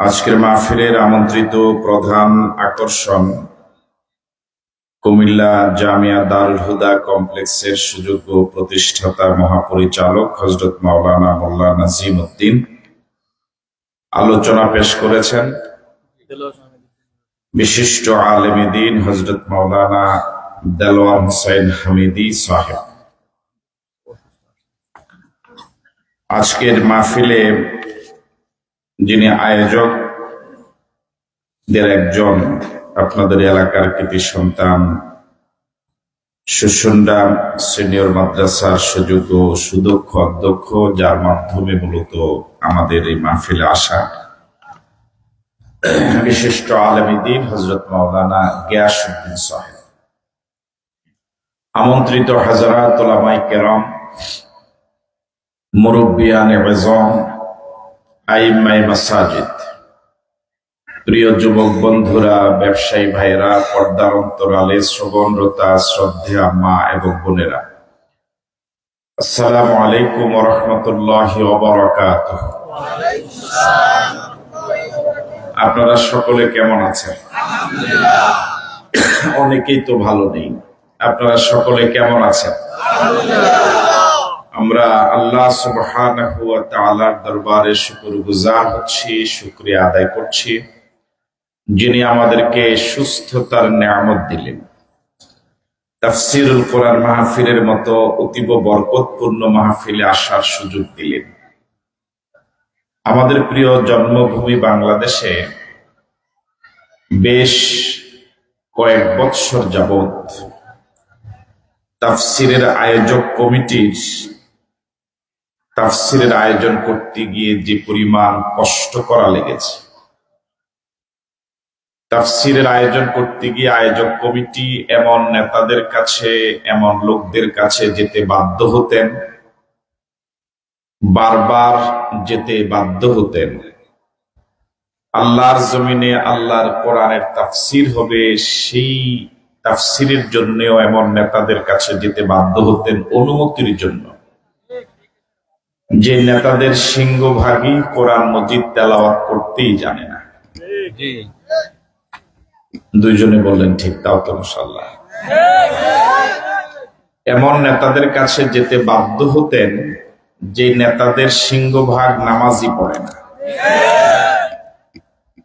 আজকের মাহফিলের আমন্ত্রিত প্রধান আকর্ষণ কুমিল্লা জামিয়া দারুল হুদা কমপ্লেক্সের সুযোগ্য প্রতিষ্ঠাতা মহাপরিচালক হযরত মাওলানা মোল্লা নাজিম উদ্দিন আলোচনা পেশ করেছেন। বিশিষ্ট আলেমে দ্বীন হযরত মাওলানা দেলোয়ার হোসেন হামিদি সাহেব। আজকের মাহফিলে যিনি আয়োজক একজন আপনাদের এলাকার কৃতি সন্তান সুসুন্ডা সিনিয়র মাদ্রাসার সুযোগ্য সুদক্ষ অধ্যক্ষ, যার মাধ্যমে মূলত আমাদের এই মাহফিলে আসা বিশিষ্ট আলেমে দ্বীন হযরত মাওলানা গিয়াসউদ্দিন সাহেব, আমন্ত্রিত হাজারাত উলামায়ে কেরাম, মুরব্বিয়ানে ইযম, আইম্মায়ে মাসাজিদ, প্রিয় যুবক বন্ধুরা, ব্যবসায়ী ভাইরা, পর্দার অন্তরালে শ্রবণরতা শ্রদ্ধেয়া মা এবং বোনেরা, আসসালামু আলাইকুম ওয়া রাহমাতুল্লাহি ওয়া বারাকাতুহু। আপনারা সকলে কেমন আছেন? অনেকেই তো ভালো নেই। আপনারা সকলে কেমন আছেন? আমরা আল্লাহ সুবহানাহু ওয়া তাআলার দরবারে শুকরগুজার হচ্ছি, শুকরিয়া আদায় করছি, যিনি আমাদেরকে সুস্থতার নিয়ামত দিলেন, তাফসীরুল কোরআন মাহফিলের মতো অতীব বরকতপূর্ণ মাহফিলে আসার সুযোগ দিলেন। আমাদের প্রিয় জন্মভূমি বাংলাদেশে বেশ কয়েক বৎসর যাবৎ তাফসীরের আয়োজক কমিটির তাফসীরের আয়োজন করতে গিয়ে যে পরিমাণ কষ্ট করা লেগেছে, তাফসীরের আয়োজন করতে গিয়ে আয়োজক কমিটি এমন নেতাদের কাছে, এমন লোকদের কাছে যেতে বাধ্য হতেন, বারবার যেতে বাধ্য হতেন। আল্লাহর জমিনে আল্লাহর কোরআনের তাফসীর হবে, সেই তাফসীরের জন্যও এমন নেতাদের কাছে যেতে বাধ্য হতেন অনুমতির জন্য, যে নেতাদের সিংহভাগই কোরআন মজিদ তেলাওয়াত করতেই জানে না। দুইজনে বললেন ঠিক, তাও তো মাশাআল্লাহ। এমন নেতাদের কাছে যেতে বাধ্য হতেন যে নেতাদের সিংহভাগ নামাজই পড়ে না।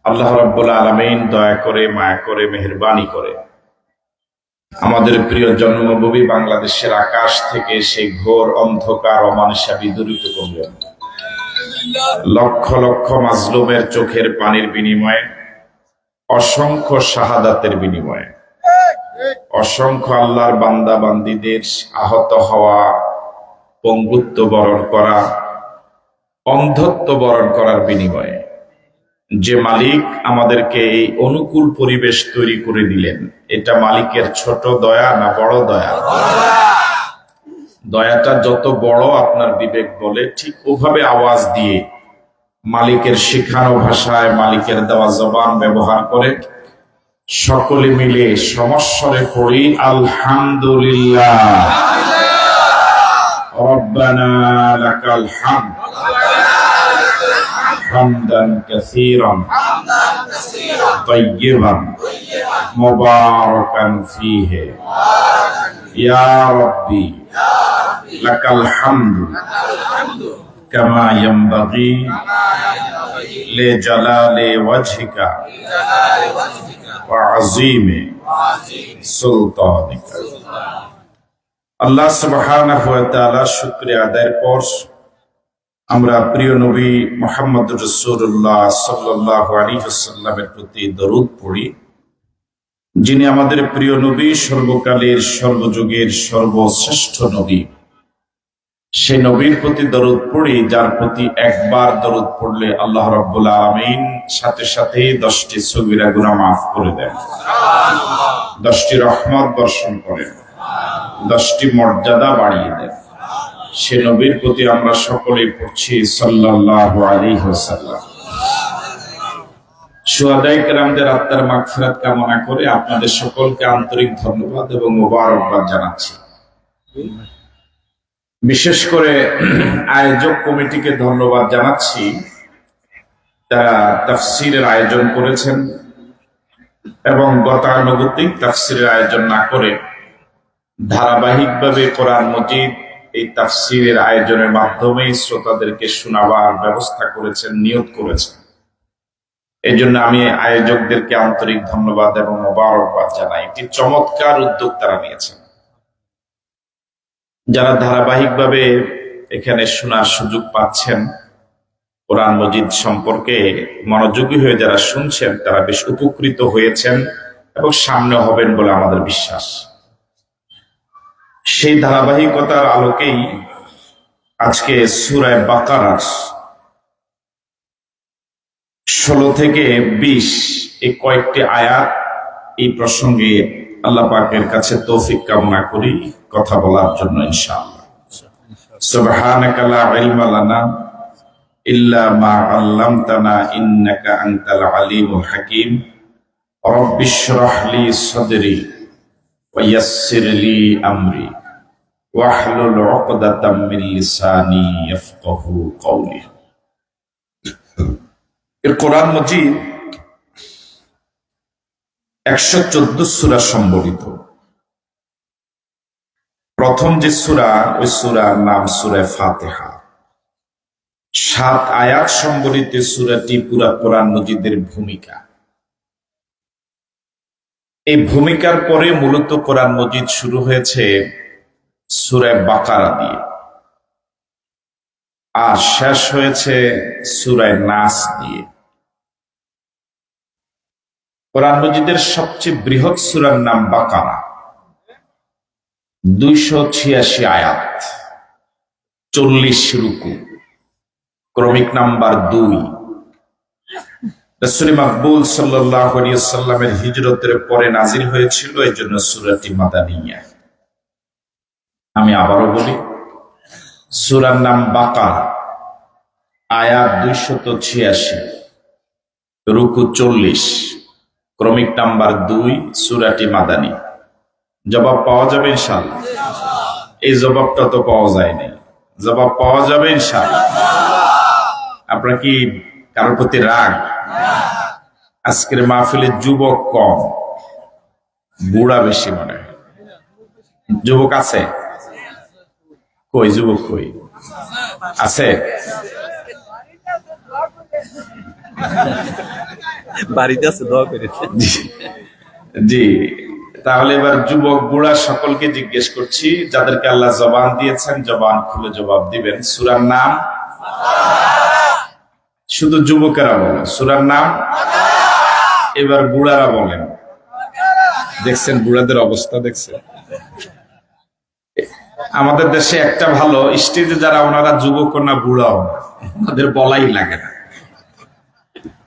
আল্লাহ রাব্বুল আলামিন দয়া করে, মায়া করে, মেহেরবানি করে আমাদের প্রিয় জন্মভূমি বাংলাদেশের আকাশ থেকে সেই ঘোর অন্ধকার অমানুষা বিদূরিত করলেন। লক্ষ লক্ষ মাজলুমের চোখের পানির বিনিময়ে, অসংখ্য শাহাদাতের বিনিময়ে, অসংখ্য আল্লাহর বান্দা বান্দীদের আহত হওয়া, পঙ্গুত্ব বরণ করা, অন্ধত্ব বরণ করার বিনিময়ে যে মালিক আমাদেরকে এই অনুকূল পরিবেশ তৈরি করে দিলেন, এটা মালিকের ছোট দয়া না বড় দয়া? দয়াটা যত বড় আপনার বিবেক বলে, ঠিক ওভাবে আওয়াজ দিয়ে মালিকের শেখানো ভাষায়, মালিকের দেওয়া জবান ব্যবহার করে সকলে মিলে সমস্বরে পড়ি আলহামদুলিল্লাহ রব্বানা লাকাল হামদ হামদান কাসীরান তাইয়্যিবান মুবারাকান ফীহি ইয়া রাব্বি লাকাল হামদু কামা ইয়ানবাগী লিজালালি ওয়াজহিকা ওয়া আযীমি সুলতানিকা। আল্লাহ সুবহানাহু ওয়া তাআলার শুকরিয়া আদায়ের পর আমরা প্রিয় নবী মুহাম্মদ রাসূলুল্লাহ সাল্লাল্লাহু আলাইহি ওয়াসাল্লামের প্রতি দরুদ পড়ি, যিনি আমাদের প্রিয় নবী, সর্বকালের সর্বযুগের সর্বশ্রেষ্ঠ নবী। সেই নবীর প্রতি দরুদ পড়ি, যার প্রতি একবার দরুদ পড়লে আল্লাহ রাব্বুল আলামিন সাথে সাথে 10টি সগীরা গুনাহ মাফ করে দেন, 10টি রহমত বর্ষণ করেন, 10টি মর্যাদা বাড়িয়ে দেন। সে নবীর প্রতি আমরা সকলেই পড়ছি সাল্লাল্লাহু আলাইহি ওয়াসাল্লাম। শুহাদায়ে কেরামদের আত্মার মাগফিরাত কামনা করে আপনাদের সকলকে আন্তরিক ধন্যবাদ এবং মোবারকবাদ জানাচ্ছি। বিশেষ করে আয়োজক কমিটিকে ধন্যবাদ জানাচ্ছি, তারা তাফসিরের আয়োজন করেছেন এবং গতানুগতিক তাফসিরের আয়োজন না করে ধারাবাহিকভাবে কোরআন মজিদ এই তাফসিরের আয়োজনের মাধ্যমে শ্রোতাদেরকে শোনাবার ব্যবস্থা করেছেন, নিয়ত করেছেন। এই জন্য আমি আয়োজকদেরকে আন্তরিক ধন্যবাদ এবং মোবারকবাদ জানাই। একটি চমৎকার উদ্যোগ তারা নিয়েছেন। যারা ধারাবাহিকভাবে এখানে শোনার সুযোগ পাচ্ছেন, কোরআন মজিদ সম্পর্কে মনোযোগী হয়ে যারা শুনছেন, তারা বেশ উপকৃত হয়েছেন এবং সামনে হবেন বলে আমাদের বিশ্বাস। সেই ধারাবাহিকতার আলোকেই আজকে সূরা বাকারার 16 থেকে 20 এই কয়েকটি আয়াত, এই প্রসঙ্গে আল্লাহ পাকের কাছে তৌফিক কামনা করি কথা বলার জন্য ইনশাআল্লাহ। সুবহানাকা লা ইলমা লানা ইল্লা মা আল্লামতানা ইন্নাকা আনতাল আলিমুল হাকিম। রব্বিশ শরহ লি সাদরি ওয়া ইয়াসসির লি আমরি ওয়াহলুল উকদাতাম মিন লিসানি ইয়াফকাহু কওলি। এর কোরআন মজিদ 114 সূরা সম্বলিত। প্রথম যে সূরা, ওই সূরার নাম সূরা ফাতিহা। 7 আয়াত সম্বলিত সূরাটি পুরা কোরআন মজিদের ভূমিকা। এই ভূমিকার পরে মূলত কোরআন মজিদ শুরু হয়েছে সূরা বাকারা দিয়ে, আর শেষ হয়েছে সূরা নাস দিয়ে। কোরআন মজিদের সবচেয়ে বৃহৎ সূরার নাম বাকারা, 286 আয়াত, 40 রুকু, ক্রমিক নাম্বার 2। রাসূল মাকবুল সাল্লাল্লাহু আলাইহি ওয়াসাল্লামের হিজরতের পরে নাজিল হয়েছিল, এই জন্য সূরাটি মাদানিয়া। আমি আবারও বলি, সূরার নাম বাকারা, আয়াত 286, রুকু 40, ক্রমিক নাম্বার 2, সূরাটি মাদানী। জবাব পাওয়া যাবে ইনশাআল্লাহ? এই জবাবটা তো পাওয়া যায়নি। জবাব পাওয়া যাবে ইনশাআল্লাহ? আপনারা কি কারোর প্রতি রাগ? আজকের মাহফিলে যুবক কম, বুড়া বেশি মনে হয়। যুবক আছে? কই যুবক কই আছে? বাড়িতে আছে, দোয়া করে। জি, তাহলে এবার যুবক বুড়া সকলকে জিজ্ঞেস করছি, যাদেরকে আল্লাহ জবান দিয়েছেন জবান খুলে জবাব দিবেন। সূরার নাম? শুধু যুবকেরা বলেন সূরার নাম। এবার বুড়ারা বলেন। দেখছেন বুড়াদের অবস্থা? দেখছেন? আমাদের দেশে একটা ভালো, স্টেজে যারা ওনারা যুবক না বুড়াও না, ওদের বলাই লাগে না।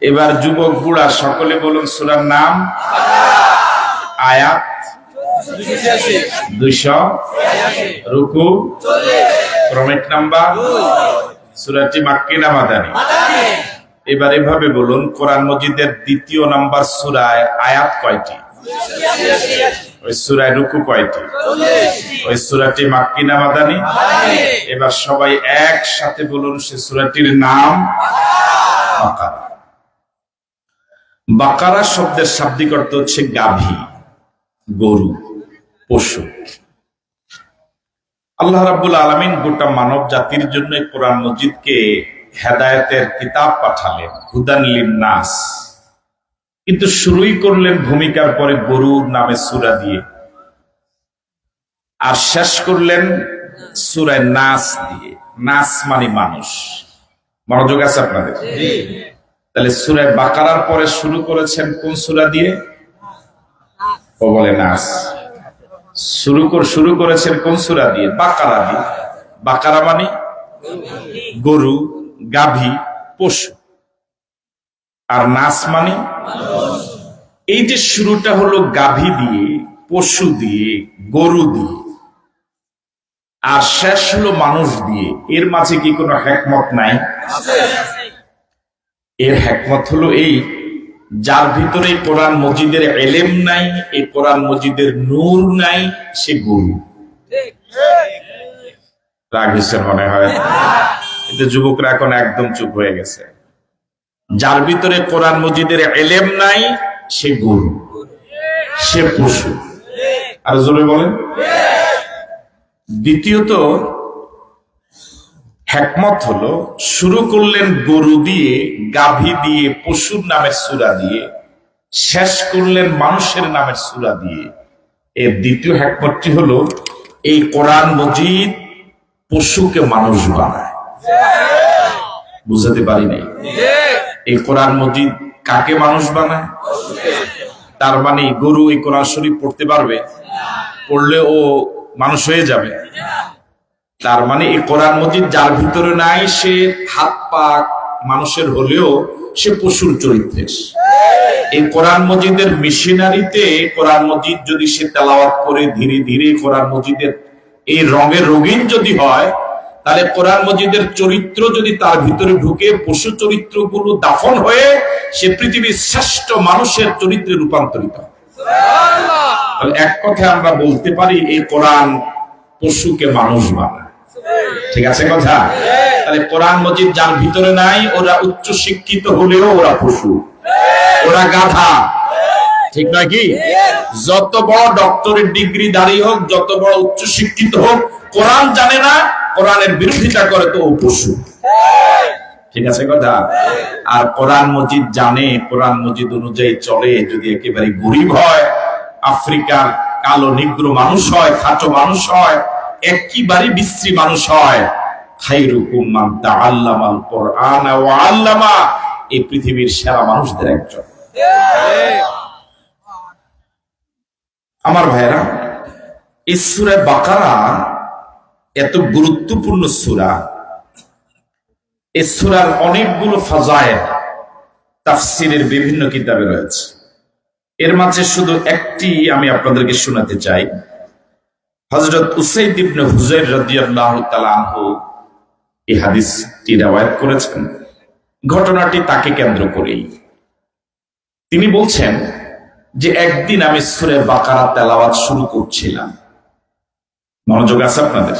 এবার যুবক বুড়া সকলে বলুন সূরার নাম। আয়াত 200, রুকু, ক্রমিক নাম্বার। সূরাটি মাক্কি না মাদানী? এবার এভাবে বলুন, কোরআন মজিদের 2 নাম্বার সূরায় আয়াত কয়টি? ওই সূরায় রুকু কয়টি? ওই সূরাটি মাক্কি না মাদানী? এবার সবাই একসাথে বলুন সে সূরাটির নাম বাকারা। বাকারা শব্দের শাব্দিক অর্থ হচ্ছে গাভী, গরু, পশু। আল্লাহ রাব্বুল আলামিন গোটা মানব জাতির জন্য কোরআন মজিদকে হেদায়েতের কিতাব পাঠালেন, হুদান লিন্নাস। কিন্তু শুরুই করলেন ভূমিকার পরে গরুর নামে সূরা দিয়ে, আর শেষ করলেন সূরা নাস দিয়ে। নাস মানে মানুষ। মনোযোগ আছে আপনাদের? তাহলে সূরা বাকারার পরে শুরু করেছেন কোন সূরা দিয়ে? ও বলে নাস। শুরু করেছেন কোন সূরা দিয়ে? বাকারা দিয়ে। বাকারা মানে গরু, গাভী, পশু। আর নাস মানে এই যে শুরুটা হলো গাভী দিয়ে, পশু দিয়ে, গরু দিয়ে, আর শেষ হলো মানুষ দিয়ে। এর মাঝে কি কোনো হিকমত নাই? এর হিকমত হলো এই, যার ভিতরে কোরআন মজিদের ইলম নাই, এই কোরআন মজিদের নূর নাই, সে গরু। রাগ হয়েছে মনে হয়। এতে যুবকরা এখন একদম চুপ হয়ে গেছে। যার ভিতরে কোরআন মজিদের এলেম নাই সে গরু, সে পশু। আর জোরে বলেন। দ্বিতীয়ত হিকমত হলো, শুরু করলেন গরু দিয়ে, গাভী দিয়ে, পশুর নামের সূরা দিয়ে, শেষ করলেন মানুষের নামের সূরা দিয়ে। এর দ্বিতীয় হিকমতটি হলো, এই কোরআন মজিদ পশুকে মানুষ বানায়। বুঝাতে পারি নাই? এই কোরআন মজিদ কাকে মানুষ বানায়? তার মানে গরু এই কোরআন শরীফ পড়তে পারবে? পড়লে ও মানুষ হয়ে যাবে? তার মানে এই কোরআন মজিদ যার ভিতরে নাই সে হাত পা মানুষের হলেও সে পশুর চরিত্রের। এই কোরআন মজিদের মিশনারিতে কোরআন মজিদ যদি সে তেলাওয়াত করে ধীরে ধীরে কোরআন মজিদের এই রঙের রঙিন যদি হয়, তাহলে কোরআন মজিদের চরিত্র যদি তার ভিতরে ঢুকে, পশু চরিত্রগুলো দাফন হয়ে সে পৃথিবীর শ্রেষ্ঠ মানুষের চরিত্রে রূপান্তরিত হয়। এক কথায় আমরা বলতে পারি এই কোরআন পশুকে মানুষ বানায়। ঠিক আছে কথা? তাহলে কোরআন মজিদ যার ভিতরে নাই, ওরা উচ্চ শিক্ষিত হলেও ওরা পশু, ওরা গাধা। ঠিক নয় কি? যত বড় ডক্টরের ডিগ্রি দাঁড়িয়ে হোক, যত বড় উচ্চ শিক্ষিত হোক, কোরআন জানে না, কোরআনের বিরোধিতা করে তো ও পশু। ঠিক আছে কথা? আর কোরআন মজিদ জানে, কোরআন মজিদ অনুযায়ী চলে, যদি একেবারে গরিব হয়, আফ্রিকার কালো নিগ্রো মানুষ হয়, খাটো মানুষ হয়, একেবারে বিশ্রী মানুষ হয়, খায়রুকুম মান তাআল্লামাল কুরআন ওয়া আল্লামা, এই পৃথিবীর সেরা মানুষদের একজন। আমার ভাইরা, এই সূরা বাকারা এত গুরুত্বপূর্ণ সূরা। এই সূরার অনেকগুলো ফাজায়েল তাফসীরের বিভিন্ন কিতাবে রয়েছে। এর মাঝে শুধু একটি আমি আপনাদেরকে শোনাতে চাই। হযরত উসাইদ ইবনে হুযাইর রাদিয়াল্লাহু তাআলা আনহু এই হাদিসটি রওয়ায়াত করেছেন। ঘটনাটি তাকে কেন্দ্র করেই। তিনি বলছেন যে একদিন আমি সূরা বাকারা তেলাওয়াত শুরু করছিলাম। মনোযোগ আছে আপনাদের?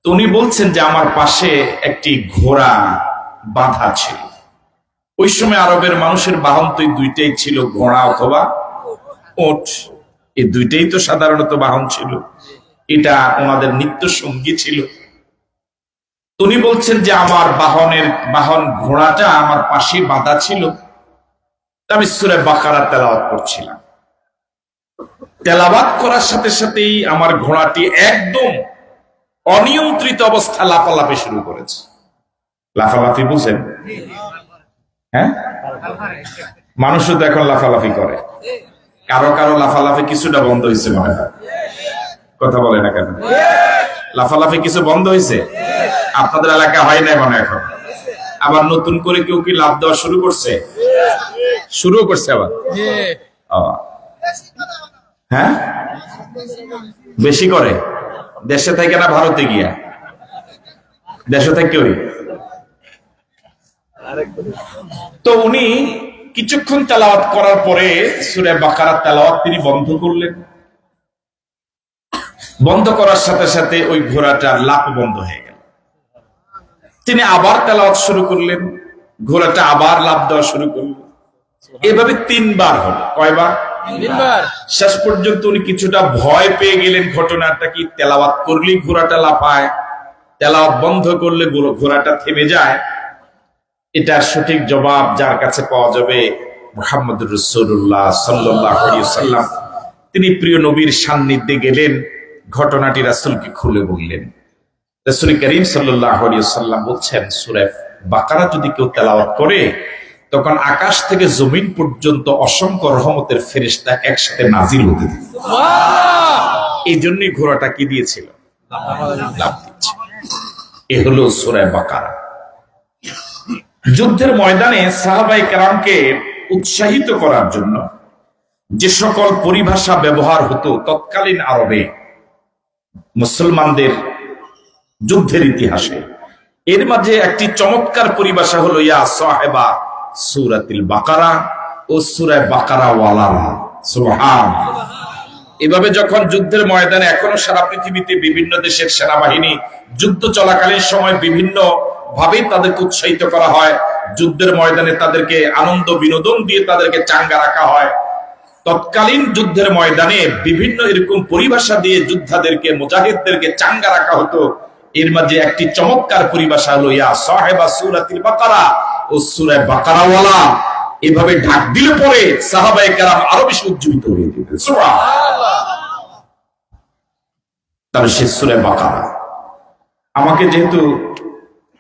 তো উনি বলছেন যে আমার পাশে একটি ঘোড়া বাঁধা ছিল। ওই সময় আরবের মানুষের বাহন তো দুইটাই ছিল, ঘোড়া অথবা উট। এই দুইটাই তো সাধারণত বাহন ছিল, এটা ওনাদের নিত্য সঙ্গী ছিল। উনি বলছেন যে আমার বাহন ঘোড়াটা আমার পাশে বাঁধা ছিল। আমি সূরা বাকারা তেলাওয়াত করছিলাম। তেলাওয়াত করার সাথে সাথেই আমার ঘোড়াটি একদম অনিয়ন্ত্রিত অবস্থা লাফালাফি শুরু করেছে। লাফালাফি বুঝেন? হ্যাঁ, মানুষও তো এখন লাফালাফি করে। কারো কারো লাফালাফি কিছুটা বন্ধ হয়েছে মনে হয়। কথা বলে না কেন? লাফালাফি কিছু বন্ধ হয়েছে? আপনাদের এলাকা হয় নাই মনে এখন? আবার নতুন করে কেউ কি লাফ দেওয়া শুরু করছে? শুরু করছে আবার? হ্যাঁ, বেশি করে দেশে থেকে না ভারতে গিয়া? দেশে থেকে ওই। তো উনি কিছুক্ষণ তেলাওয়াত করার পরে সূরা বাকারা তেলাওয়াত তিনি বন্ধ করলেন। বন্ধ করার সাথে সাথে ওই ঘোড়াটার লাফ বন্ধ হয়ে গেল। তিনি আবার তেলাওয়াত শুরু করলেন, ঘোড়াটা আবার লাফ দেওয়া শুরু করল। এভাবে 3 বার হল। কয়বার? 3 বার। শেষ পর্যন্ত উনি কিছুটা ভয় পেয়ে গেলেন। ঘটনাটা কি, তেলাওয়াত করলেই ঘোড়াটা লাফায়, তেলাওয়াত বন্ধ করলে ঘোড়াটা থেমে যায়। এটার সঠিক জবাব যার কাছে পাওয়া যাবে, মুহাম্মদুর রাসূলুল্লাহ সাল্লাল্লাহু আলাইহি ওয়াসাল্লাম। তিনি প্রিয় নবীর সান্নিধ্যে গেলেন, ঘটনাটি রাসূলকে খুলে বললেন। রাসূল করিম সাল্লাল্লাহু আলাইহি ওয়াসাল্লাম বলছেন, সূরা বাকারা যদি কেউ তেলাওয়াত করে, তখন আকাশ থেকে জমিন পর্যন্ত অসংখ্য রহমতের ফেরেশতা একসাথে নাজিল হতে থাকে। এই জন্যই ঘোড়াটা কি দিয়েছিল? লাফ দিচ্ছে। এ হলো সূরা বাকারা। যুদ্ধের ময়দানে সাহাবায়ে কেরামকে উৎসাহিত করার জন্য যে সকল পরিভাষা ব্যবহার হতো তৎকালীন আরবে মুসলমানদের যুদ্ধের ইতিহাসে, এর মাঝে একটি চমৎকার পরিভাষা হলো ইয়া সাহেবা সূরাতুল বাকারা ও সূরা বাকারা ওয়ালারা। সুবহানাল্লাহ। এভাবে যখন যুদ্ধের ময়দানে, এখনো সারা পৃথিবীতে বিভিন্ন দেশের সেনাবাহিনী যুদ্ধ চলাকালীন সময় বিভিন্ন ভাবে তাদেরকে উৎসাহিত করা হয়, যুদ্ধের ময়দানে তাদেরকে আনন্দ বিনোদন দিয়ে তাদেরকে চাঙ্গা রাখা হয়। তৎকালীন যুদ্ধের ময়দানে বিভিন্ন এরকম পরিভাষা দিয়ে যোদ্ধাদেরকে, মুজাহিদদেরকে চাঙ্গা রাখা হতো। এর মাঝে একটি চমৎকার পরিভাষা হলো ইয়া সাহেবা সূরাতুল বাকারা, ও সূরা বাকারাওয়ালা। এভাবে ঢাক দিলে পরে সাহাবায়ে কেরাম আরো বেশি উজ্জীবিত হয়ে যেতেন। সুবহানাল্লাহ। তাহলে সে সূরা বাকারা, আমাকে যেহেতু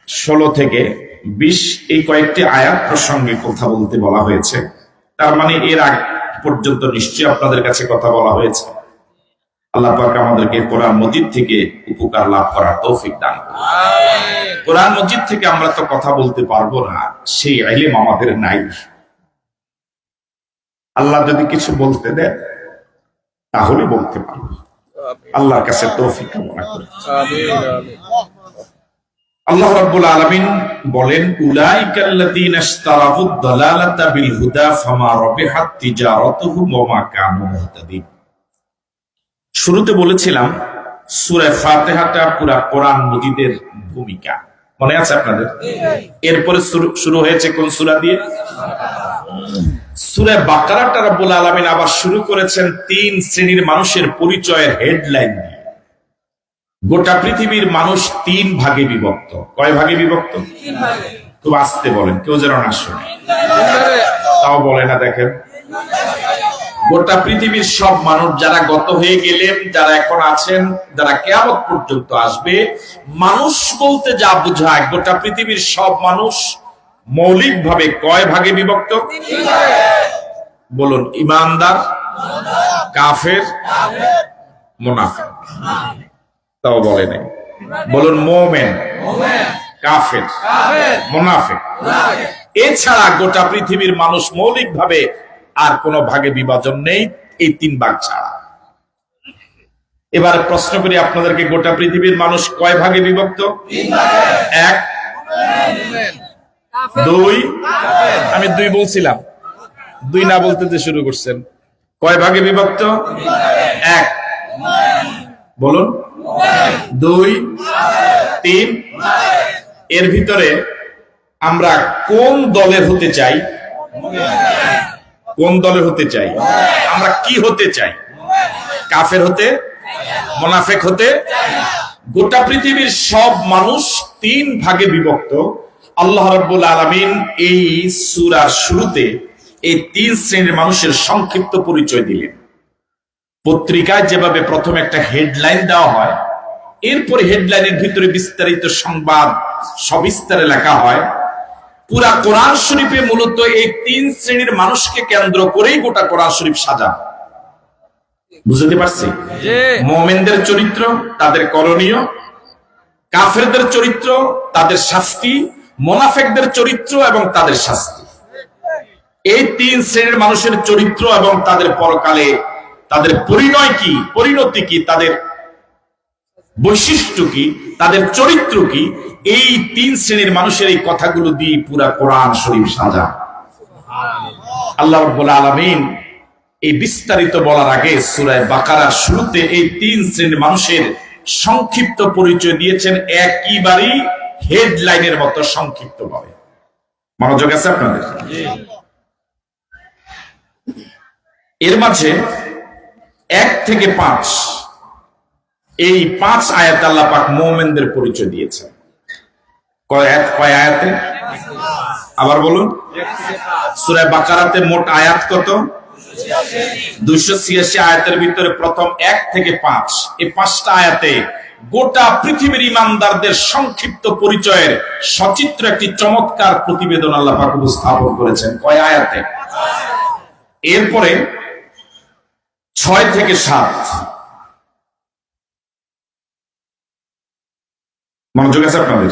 16 থেকে 20 এই কয়েকটি আয়াত প্রসঙ্গে কথা বলতে বলা হয়েছে, তার মানে এর আগ পর্যন্ত নিশ্চয়ই আপনাদের কাছে কথা বলা হয়েছে। আল্লাহ পাক আমাদেরকে কোরআন মজিদ থেকে উপকার লাভ করার তৌফিক দান করুন। কোরআন মজিদ থেকে আমরা তো কথা বলতে পারবো না, সেই ইলম আমাদের নাই। আল্লাহ যদি কিছু বলতে দেন তাহলে বলতে পারবো। আল্লাহর কাছে তৌফিক কামনা করি। আল্লাহ রাব্বুল আলামিন বলেন, উলাইকাল্লাযীনা ইশতারাউদ দালালাতা বিল হুদা ফামা রাবিহাত তিজারাতুহুম ওয়া মা কানু মুহতাদিন। শুরুতে বলেছিলাম সূরা ফাতিহাটা পুরা কোরআন মজিদের ভূমিকা, মনে আছে আপনাদের? এরপরে শুরু হয়েছে কোন সূরা দিয়ে? সূরা বাকারাটা রাব্বুল আলামিন আবার শুরু করেছেন 3 শ্রেণীর মানুষের পরিচয়ের হেডলাইন দিয়ে। গোটা পৃথিবীর মানুষ 3 ভাগে বিভক্ত। কয় ভাগে বিভক্ত? 3 ভাগে। খুব আস্তে বলেন, কেউ যেন না শুনে। তাও বলে না, দেখেন। গোটা পৃথিবীর সব মানুষ, যারা গত হয়ে গেলেন, যারা এখন আছেন, যারা কিয়ামত পর্যন্ত আসবে, মানুষ বলতে যা বোঝায় গোটা পৃথিবীর সব মানুষ মৌলিকভাবে কয় ভাগে বিভক্ত? 3 ভাগে। বলুন, ঈমানদার, কাফের, মুনাফিক। তাও বলে নাই। বলুন, মুমিন, কাফের, মুনাফিক। এছাড়া গোটা পৃথিবীর মানুষ মৌলিকভাবে আর কোনো ভাগে বিভাজন নেই, এই 3 ভাগ ছাড়া। এবার প্রশ্ন করি আপনাদেরকে, গোটা পৃথিবীর মানুষ কয় ভাগে বিভক্ত? 3 ভাগে। 1, 2, আমি 2 বলছিলাম, 2 না বলতে যে শুরু করছেন। কয় ভাগে বিভক্ত? 1, বলুন, 2, 3। এর ভিতরে আমরা কোন দলে হতে চাই? কোন দলে হতে চাই? আমরা কি হতে চাই? কাফের হতে, মুনাফিক হতে? গোটা পৃথিবীর সব মানুষ 3 ভাগে বিভক্ত। আল্লাহ রাব্বুল আলামিন এই সূরার শুরুতে এই 3 শ্রেণীর মানুষের সংক্ষিপ্ত পরিচয় দিলেন। পত্রিকায় যেভাবে প্রথমে একটা হেডলাইন দেওয়া হয়, এরপরে হেডলাইনের ভিতরে বিস্তারিত সংবাদ সবিস্তারে লেখা হয়, পুরা কোরআন শরীফে মূলত এই 3 শ্রেণীর মানুষকে কেন্দ্র করেই গোটা কোরআন শরীফ সাজানো। বুঝতে পারছি? মুমিনদের চরিত্র, তাদের করণীয়; কাফেরদের চরিত্র, তাদের শাস্তি; মুনাফিকদের চরিত্র এবং তাদের শাস্তি। এই 3 শ্রেণীর মানুষের চরিত্র এবং তাদের পরকালে তাদের পরিণয় কি, পরিণতি কি, তাদের বৈশিষ্ট্য কি, তাদের চরিত্র কি, এই 3 শ্রেণীর মানুষের এই কথাগুলো দিয়ে পুরা কোরআন শরীফ সাজা। আল্লাহ রাব্বুল আলামিন এই বিস্তারিত বলার আগে সূরা বাকারার শুরুতে এই 3 শ্রেণীর মানুষের সংক্ষিপ্ত পরিচয় দিয়েছেন, একেবারেই হেডলাইনের মতো সংক্ষিপ্ত ভাবে। মনোযোগ আছে আপনাদের? এর মাঝে 1 থেকে 5 এই 5 আয়াত আল্লাহ পাক মুমিনদের পরিচয় দিয়েছেন। কয় আয়াতে? আবার বলুন। সূরা বাকারাতে মোট আয়াত কত? 286 আয়াতের ভিতরে প্রথম 1 থেকে 5 এই 5টা আয়াতে গোটা পৃথিবীর ঈমানদারদের সংক্ষিপ্ত পরিচয়ের সচিত্র একটি চমৎকার প্রতিবেদন আল্লাহ পাক উপস্থাপন করেছেন। কয় আয়াতে? এরপরে 6 থেকে 7, মনোযোগ আছে আপনাদের?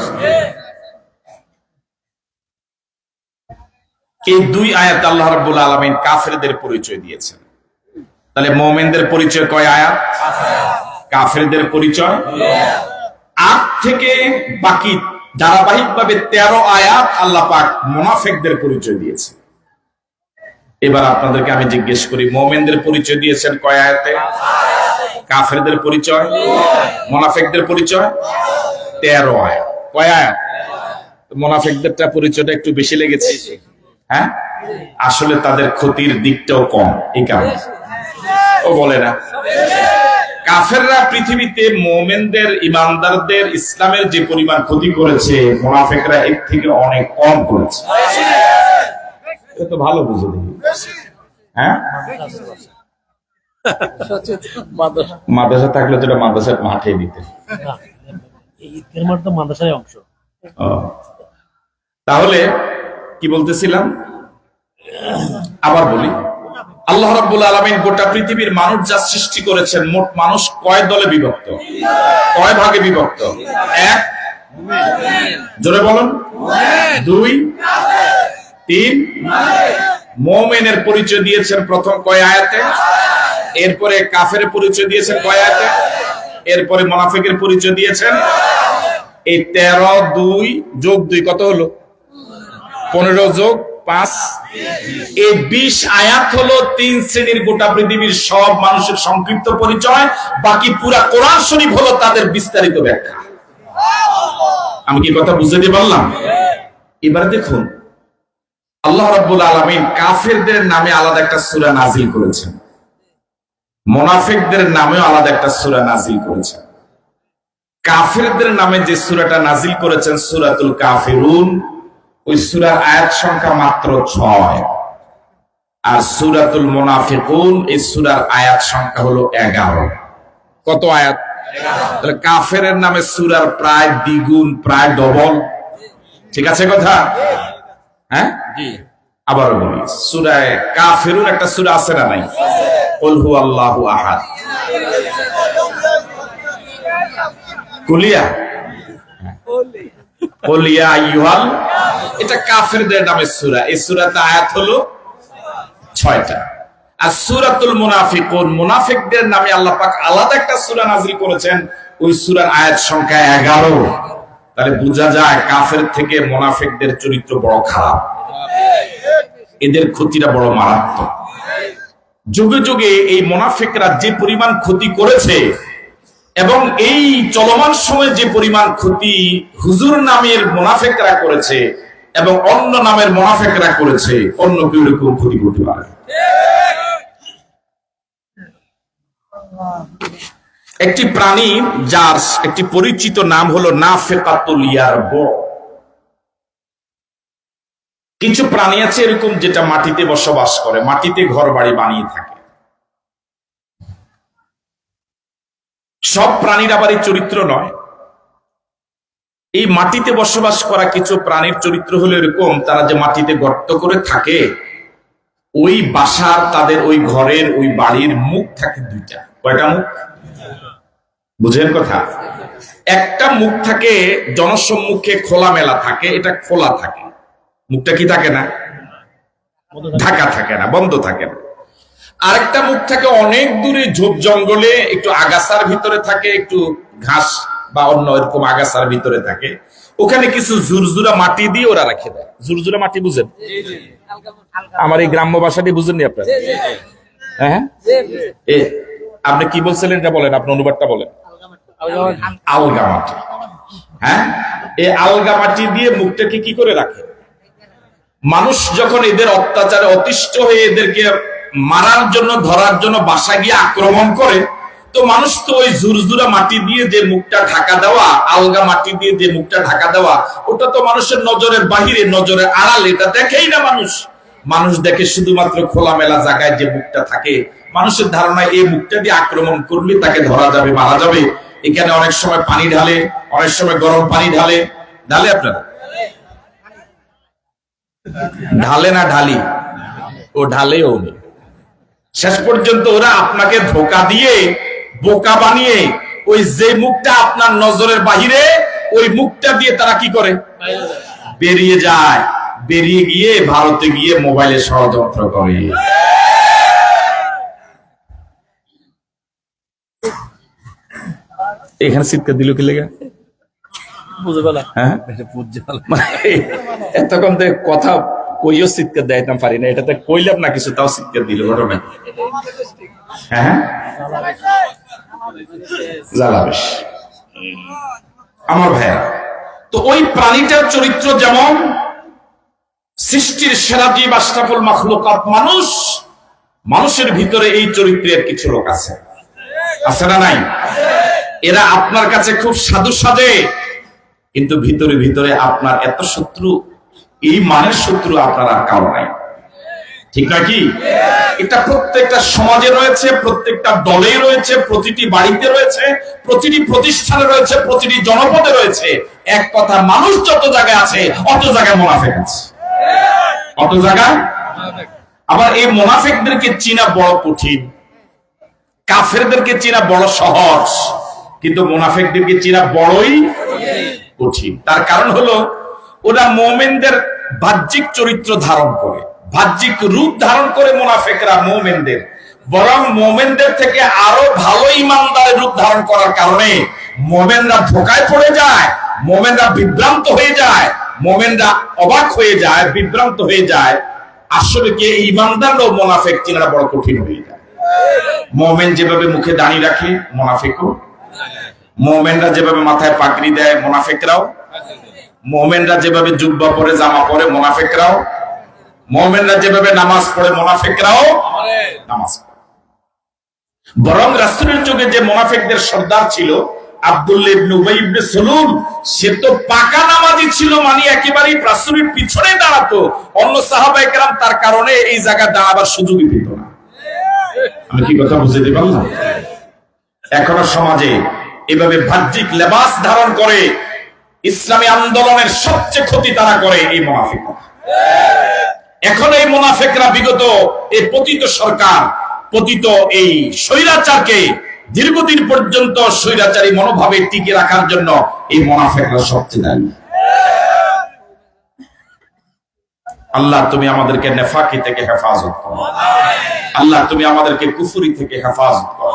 এই 2 আয়াত আল্লাহ রাব্বুল আলামিন কাফেরদের পরিচয় দিয়েছেন। তাহলে মুমিনদের পরিচয় কয় আয়াত? কাফেরদের পরিচয় 8 থেকে বাকি ধারাবাহিকভাবে 13 আয়াত আল্লাহ পাক মুনাফিকদের পরিচয় দিয়েছেন। এবার আপনাদেরকে আমি জিজ্ঞেস করি, মুমিনদের পরিচয় দিয়েছেন কয় আয়াতে? কাফেরদের পরিচয়, মুনাফিকদের পরিচয় 13 আয়াত। কয় আয়াত? মুনাফিকদেরটা পরিচয়টা একটু বেশি লেগেছে। হ্যাঁ, আসলে তাদের ক্ষতির দিকটাও কম, এই কারণে ও বলে না। কাফেররা পৃথিবীতে মুমিনদের, ইমানদারদের, ইসলামের যে পরিমাণ ক্ষতি করেছে, মুনাফিকরা এর থেকে অনেক কম করেছে। এটা তো ভালো বুঝে দেখি। হ্যাঁ, মাদ্রাসা থাকলে তো এটা মাদ্রাসার মাঠে দিতে। মাদ্রাসার অংশ। তাহলে কি বলতেছিলাম, আবার বলি, আল্লাহ রাব্বুল আলামিন গোটা পৃথিবীর মানুষ যা সৃষ্টি করেছেন, মোট মানুষ কয় দলে বিভক্ত, কয় ভাগে বিভক্ত? এক, জোরে বলুন, দুই, তিন। মুমিনের পরিচয় দিয়েছেন প্রথম কয় আয়াতে, এরপরে কাফের পরিচয় দিয়েছেন কয় আয়াতে, এরপরে মুনাফিকের পরিচয় দিয়েছেন। এই 13 2 যোগ 2 কত হলো? 15 যোগ 5, এই 20 আয়াত হলো 3 শ্রেণীর গোটা পৃথিবীর সব মানুষের সংক্ষিপ্ত পরিচয়। বাকি পুরা কোরআন শরীফ হলো তাদের বিস্তারিত ব্যাখ্যা। আমি কি কথা বুঝতে পারলাম? এবার দেখুন, আল্লাহ রাব্বুল আলামিন কাফেরদের নামে আলাদা একটা সূরা নাজিল করেছেন, মুনাফিকদের নামেও আলাদা একটা সূরা নাজিল করেছেন। কাফেরদের নামে যে সূরাটা নাজিল করেছেন সূরাতুল কাফিরুন, ওই সূরার আয়াত সংখ্যা মাত্র 6। আর সূরাতুল মুনাফিকুন, এই সূরার আয়াত সংখ্যা হলো 11। কত আয়াত? তাহলে কাফেরের নামে সূরার প্রায় দ্বিগুণ, প্রায় ডবল। ঠিক আছে কথা? হ্যাঁ, আবারও বলি, সূরা কাফিরুন একটা সূরা আছে না নাই? কুল হুয়াল্লাহু আহাদ, কুলিয়া, কুলিয়া আইয়ুহাল, এটা কাফেরদের নামে সূরা। এই সূরাতে আয়াত হলো 6টা। আর সূরাতুল মুনাফিকুন, মুনাফিকদের নামে আল্লাহ পাক আলাদা একটা সূরা নাযিল করেছেন, ওই সূরার আয়াত সংখ্যা 11। তাহলে বোঝা যায় কাফের থেকে মুনাফিকদের চরিত্র বড় খারাপ, এদের ক্ষতিটা বড় মারাত্মক। যুগে যুগে এই মুনাফিকরা যে পরিমাণ ক্ষতি করেছে, এবং এই চলমান সময়ে যে পরিমাণ ক্ষতি হুজুর নামের মুনাফিকরা করেছে এবং অন্য নামের মুনাফিকরা করেছে, অন্য কেউ এরকম ক্ষতি করতে পারে। একটি প্রাণী যার একটি পরিচিত নাম হলো নাফিকাতুল ইয়ারব। কিছু প্রাণী আছে এরকম যেটা মাটিতে বসবাস করে, মাটিতে ঘর বাড়ি বানিয়ে থাকে। সব প্রাণীর আবার এই চরিত্র নয়। এই মাটিতে বসবাস করা কিছু প্রাণীর চরিত্র হলো এরকম, তারা যে মাটিতে গর্ত করে থাকে, ওই বাসার, তাদের ওই ঘরের, ওই বাড়ির মুখ থাকে দুইটা। কয়টা মুখ? বুঝেন কথা? একটা মুখ থাকে জনসম্মুখে খোলামেলা থাকে, এটা খোলা থাকে। মুখটা কি থাকে না? ঢাকা থাকে না, বন্ধ থাকে না। আরেকটা মুখ থাকে অনেক দূরে ঝোপ জঙ্গলে, একটু আগাছার ভিতরে থাকে, একটু ঘাস বা অন্য এরকম আগাছার ভিতরে থাকে। ওখানে কিছু জুরজুরা মাটি দিয়ে ওরা রেখে দেয়। জুরজুরা মাটি বুঝেন? আমার এই গ্রাম্য ভাষাটি বুঝেননি আপনারা? হ্যাঁ, আপনি কি বলছিলেন এটা বলেন, আপনি অনুবাদটা বলেন। আলগা মাটি। হ্যাঁ, এই আলগা মাটি দিয়ে মুখটাকে কি করে রাখে? মানুষ যখন এদের অত্যাচারে অতিষ্ঠ হয়ে এদেরকে মারার জন্য, ধরার জন্য বাসা গিয়ে আক্রমণ করে, তো মানুষ তো ওই ঝুরঝুরা মাটি দিয়ে যে মুখটা ঢাকা দেওয়া, আলগা মাটি দিয়ে যে মুখটা ঢাকা দেওয়া, ওটা তো মানুষের নজরের বাহিরে, নজরের আড়ালে, এটা দেখেই না মানুষ। মানুষ দেখে শুধুমাত্র খোলামেলা জায়গায় যে মুখটা থাকে। মানুষের ধারণা এই মুখটা দিয়ে আক্রমণ করলে তাকে ধরা যাবে, মারা যাবে। এখানে অনেক সময় পানি ঢালে, অনেক সময় গরম পানি ঢালে। ঢালে আপনারা? ঢালে না ঢালি? ও ঢালেও নেই। শেষ পর্যন্ত ওরা আপনাকে ধোকা দিয়ে, বোকা বানিয়ে, ওই যে মুখটা আপনার নজরের বাহিরে, ওই মুখটা দিয়ে তারা কি করে? বেরিয়ে যায়। বেরিয়ে গিয়ে ভারতে গিয়ে মোবাইলে ষড়যন্ত্র করে। এখানে চিৎকার দিল কি লেগে? হ্যাঁ, এতক্ষণ কথা কইও চিৎকার দেয়তাম পারি না, এটাতে কইলাম না কিছু, তাও চিৎকার দিল। ঘটনা হ্যাঁ, জ্বালা বেশ। আমার ভাইয়া, তো ওই প্রাণীটার চরিত্র যেমন, সৃষ্টির সেরা জীব আশরাফুল মাখলুকাত মানুষ, মানুষের ভিতরে এই চরিত্রের কিছু লোক আছে, আছে না নাই? এরা আপনার কাছে খুব সাধু সাজে, কিন্তু ভিতরে ভিতরে আপনার এত শত্রু, এই মানের শত্রু আপনার আর কারো নাই, ঠিক নাকি? এটা প্রত্যেকটা সমাজে রয়েছে, প্রত্যেকটা দলে রয়েছে, প্রতিটি বাড়িতে রয়েছে, প্রতিটি প্রতিষ্ঠানে রয়েছে, প্রতিটি জনপদে রয়েছে। এক কথা, মানুষ যত জায়গায় আছে অত জায়গায় মুনাফিক আছে, অত জায়গায়। আবার এই মুনাফিকদেরকে চিনা বড় কঠিন, কাফেরদেরকে চিনা বড় সহজ, কিন্তু মুনাফিকদেরকে চিনা বড়ই কঠিন। তার কারণ হলো ওরা মুমিনদের বাহ্যিক চরিত্র ধারণ করে, বাহ্যিক রূপ ধারণ করে মুনাফিকরা মুমিনদের, বরং মুমিনদের থেকে আরো ভালো ইমানদারের রূপ ধারণ করার কারণে মুমিনরা ধোঁকায় পড়ে যায়, মুমিনরা বিভ্রান্ত হয়ে যায়, মুমিনরা অবাক হয়ে যায়, বিভ্রান্ত হয়ে যায়। আসলে কি ইমানদার ও মুনাফিক চিনা বড় কঠিন হয়ে যায়। মুমিন যেভাবে মুখে দাড়ি রাখে মুনাফিকও, মুমিনরা যেভাবে মাথায় পাগড়ি দেয় মুনাফিকরাও, মুমিনরা যেভাবে জুব্বা পরে জামা পরে মুনাফিকরাও, মুমিনরা যেভাবে নামাজ পড়ে মুনাফিকরাও নামাজ পড়ে। বরং রাসূলের যুগে যে মুনাফিকদের সর্দার ছিল আব্দুল্লাহ ইবনে উবাই ইবনে সালুল, সে তো পাকা নামাজি ছিল, মানে একেবারেই রাসূলের পিছনে দাঁড়াতো। অন্য সাহাবায়ে কেরাম তার কারণে এই জায়গায় দাঁড়াবার সুযোগই পেত না। আমি কি কথা বুঝতে পারলাম? এখনো সমাজে এভাবে বাহ্যিক লেবাস ধারণ করে ইসলামী আন্দোলনের সবচেয়ে ক্ষতি তারা করে এই মুনাফিকরা। এখন এই মুনাফিকরা বিগত এই পতিত সরকার, পতিত এই স্বৈরাচারকে দীর্ঘদিন পর্যন্ত স্বৈরাচারী মনোভাবে টিকে রাখার জন্য এই মুনাফিকরা সবচেয়ে দায়ী। আল্লাহ তুমি আমাদেরকে নেফাকি থেকে হেফাজত করো, আল্লাহ তুমি আমাদেরকে কুফরি থেকে হেফাজত করো,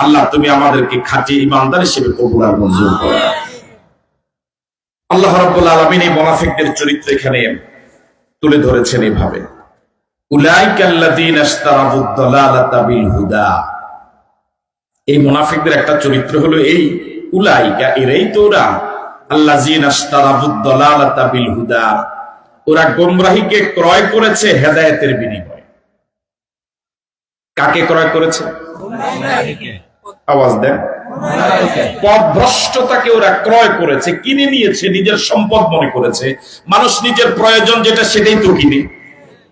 আল্লাহ তুমি আমাদেরকে খাঁটি ইমানদার হিসেবে কবুল আর মঞ্জুর করো। আল্লাহ রাব্বুল আলামিন এই মুনাফিকদের চরিত্র এখানে তুলে ধরেছেন এইভাবে, উলাইকাল্লাযীনা ইশতারাবুদ দালালাতা বিল হুদা। এই মুনাফিকদের একটা চরিত্র হলো এই, উলাইকা এরাই তো ওরা, আল্লাযীনা ইশতারাবুদ দালালাতা বিল হুদা, ওরা গোমরাহিকে ক্রয় করেছে হেদায়েতের বিনিময়ে। কাকে ক্রয় করেছে? আওয়াজ দেন। পথভ্রষ্টতাকে ওরা ক্রয় করেছে, কিনে নিয়েছে, নিজের সম্পদ মনে করেছে। মানুষ নিজের প্রয়োজন যেটা সেটাই তো কিনে,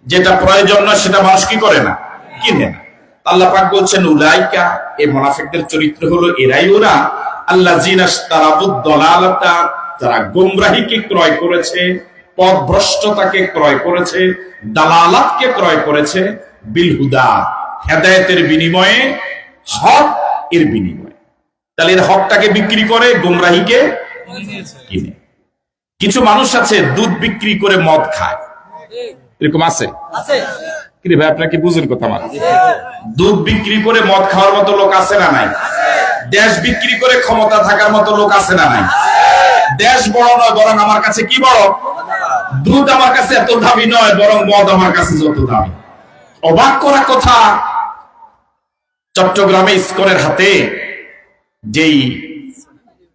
যেটা প্রয়োজন নয় সেটা মানুষ কি করে না, কিনে না। আল্লাহ পাক বলছেন উলাইকা, এই মুনাফিকদের চরিত্র হলো এরাই ওরা, আল্লাযীনা ইশতারাবুদ দালালাতা, যারা গোমরাহিকে ক্রয় করেছে, পথভ্রষ্টতাকে ক্রয় করেছে, দালালাতকে ক্রয় করেছে, বিল হুদা, হেদায়েতের বিনিময়ে, হক এর বিনিময়ে। তাহলে এর হকটাকে বিক্রি করে, গোমরাহিকে কিনে। কিছু মানুষ আছে দুধ বিক্রি করে মদ খায়, এরকম আছে? কি রে ভাই, আপনারা কি বুঝেন কথা? আমার দুধ বিক্রি করে মদ খাওয়ার মতো লোক আছে না নাই? দেশ বিক্রি করে ক্ষমতা থাকার মতো লোক আছে না নাই? দেশ বড় নয়, বরং আমার কাছে কি বড়? দুধ আমার কাছে এত দামি নয়, বরং মদ আমার কাছে যত দামি। অবাক করা কথা, চট্টগ্রামে ইসকনের হাতে যেই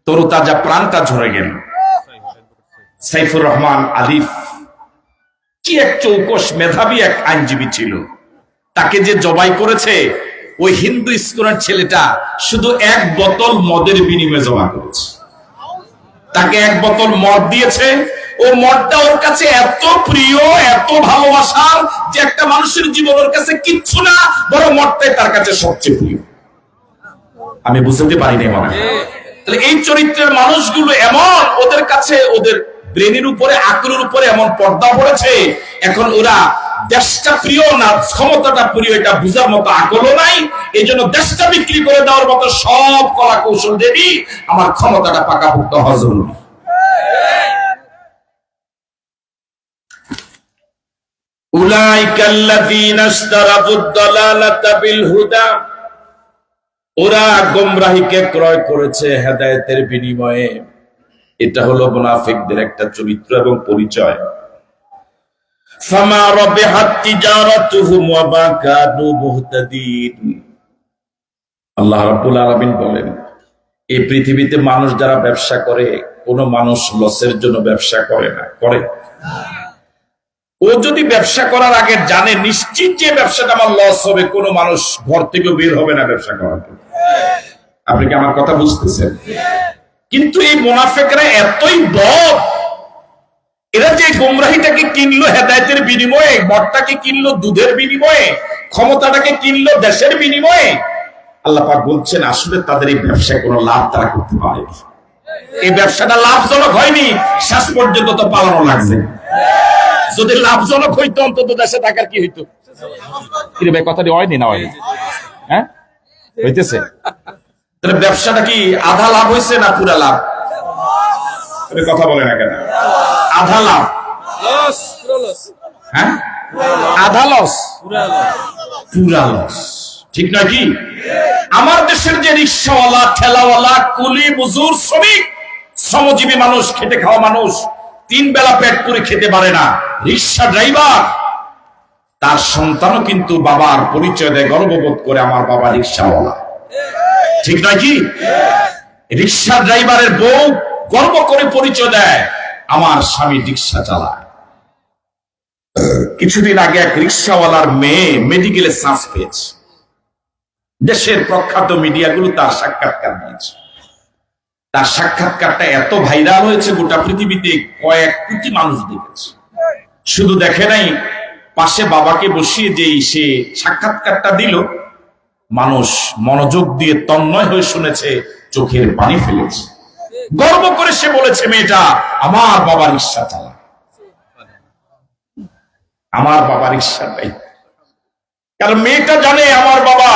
তরুতাজা প্রাণটা ঝরে গেল, সাইফুর রহমান আলিফ, কি এক চৌকস মেধাবী এক আইনজীবী ছিল, তাকে যে জবাই করেছে ওই হিন্দু ইসকনের ছেলেটা শুধু এক বোতল মদের বিনিময়ে জমা করেছে। তাকে এক বোতল মদ দিয়েছে, ও মদটা ওর কাছে এত প্রিয়, এত ভালোবাসার, যে একটা মানুষের জীবন ওর কাছে কিচ্ছু না, বড় মদটাই তার কাছে সবচেয়ে প্রিয়। আমি বুঝতে পারি না মনে। তাহলে এই চরিত্রের মানুষগুলো এমন, ওদের কাছে ওদের ব্রেনের উপরে, আকলের উপরে এমন পর্দা পড়েছে, এখন ওরা দেশটা প্রিয় না ক্ষমতাটা প্রিয় এটা বুঝার মতো আকলও নাই। এই জন্য দেশটা বিক্রি করে দেওয়ার মতো সব কলা কৌশল দেবী, আমার ক্ষমতাটা পাকাপোক্ত হওয়া জরুরি। উলাইকাল্লাযীনা ইশতারাবুদ দালালাতা বিল হুদা, ওরা গোমরাহিকে ক্রয় করেছে হেদায়েতের বিনিময়ে। এটা হলো মুনাফিকদের একটা চরিত্র এবং পরিচয়। ফামা রাবিহাত তিজারাতুহুম ওয়া মা কানু মুহতাদিন। আল্লাহ রাব্বুল আলামিন বলেন, এই পৃথিবীতে মানুষ যারা ব্যবসা করে কোন মানুষ লসের জন্য ব্যবসা করে না, করে? ও যদি ব্যবসা করার আগে জানে নিশ্চিত যে ব্যবসাটা আমার লস হবে, কোন মানুষ ঘর থেকে বের হবে না ব্যবসা করার জন্য। আপনি কি আমার কথা বুঝতেছেন? কিন্তু এই মুনাফিকরা এতই বদ, এরা যে গোমরাহিটাকে কিনলো হেদায়েতের বিনিময়ে, মদটাকে কিনলো দুধের বিনিময়ে, ক্ষমতাটাকে কিনলো দেশের বিনিময়ে। আল্লাহ পাক বলছেন আসলে তাদের এই ব্যবসায় কোনো লাভ তারা করতে পারেনি। এই ব্যবসাটা লাভজনক হয়নি, শেষ পর্যন্ত তো পালানো লাগছে। যদি লাভজনক হইতো অন্তত দেশে থাকার কি হইতো? ভাই কথাটি হয়নি না, হয়নি? হ্যাঁ, হইতেছে। তাহলে ব্যবসাটা কি আধা লাভ হয়েছে না পুরা লাভ? কথা বলে না কেন? আধা লাভ, হ্যাঁ আধা লস, পুরা লস, ঠিক নয় কি? আমার দেশের যে রিক্সাওয়ালা, ঠেলাওয়ালা, কুলি, মজুর, শ্রমিক, শ্রমজীবী মানুষ, খেটে খাওয়া মানুষ, 3 বেলা পেট পুরে খেতে পারে না, রিক্সা ড্রাইভার, তার সন্তানও কিন্তু বাবার পরিচয় দেয়, গর্ববোধ করে আমার বাবা রিক্সাওয়ালা, ঠিক নয় কি? রিক্সা ড্রাইভারের বউ গর্ব করে পরিচয় দেয়, আমার স্বামী রিক্সা চালায়। কিছুদিন আগে এক রিক্সাওয়ালার মেয়ে মেডিকেলে চান্স পেয়েছে, দেশের প্রখ্যাত মিডিয়াগুলো তার সাক্ষাৎকার দিয়েছে। তার সাক্ষাৎকারটা এত ভাইরাল হয়েছে, গোটা পৃথিবীতে কয়েক কোটি মানুষ দেখেছে। শুধু দেখে নাই, পাশে বাবাকে বসিয়ে যেই সে সাক্ষাৎকারটা দিল, মানুষ মনোযোগ দিয়ে তন্ময় হয়ে শুনেছে, চোখের পানি ফেলেছে। গর্ব করে সে বলেছে, মেয়েটা আমার বাবা রিক্সা চালায়, আমার বাবা রিক্সা নাই। কারণ মেয়েটা জানে আমার বাবা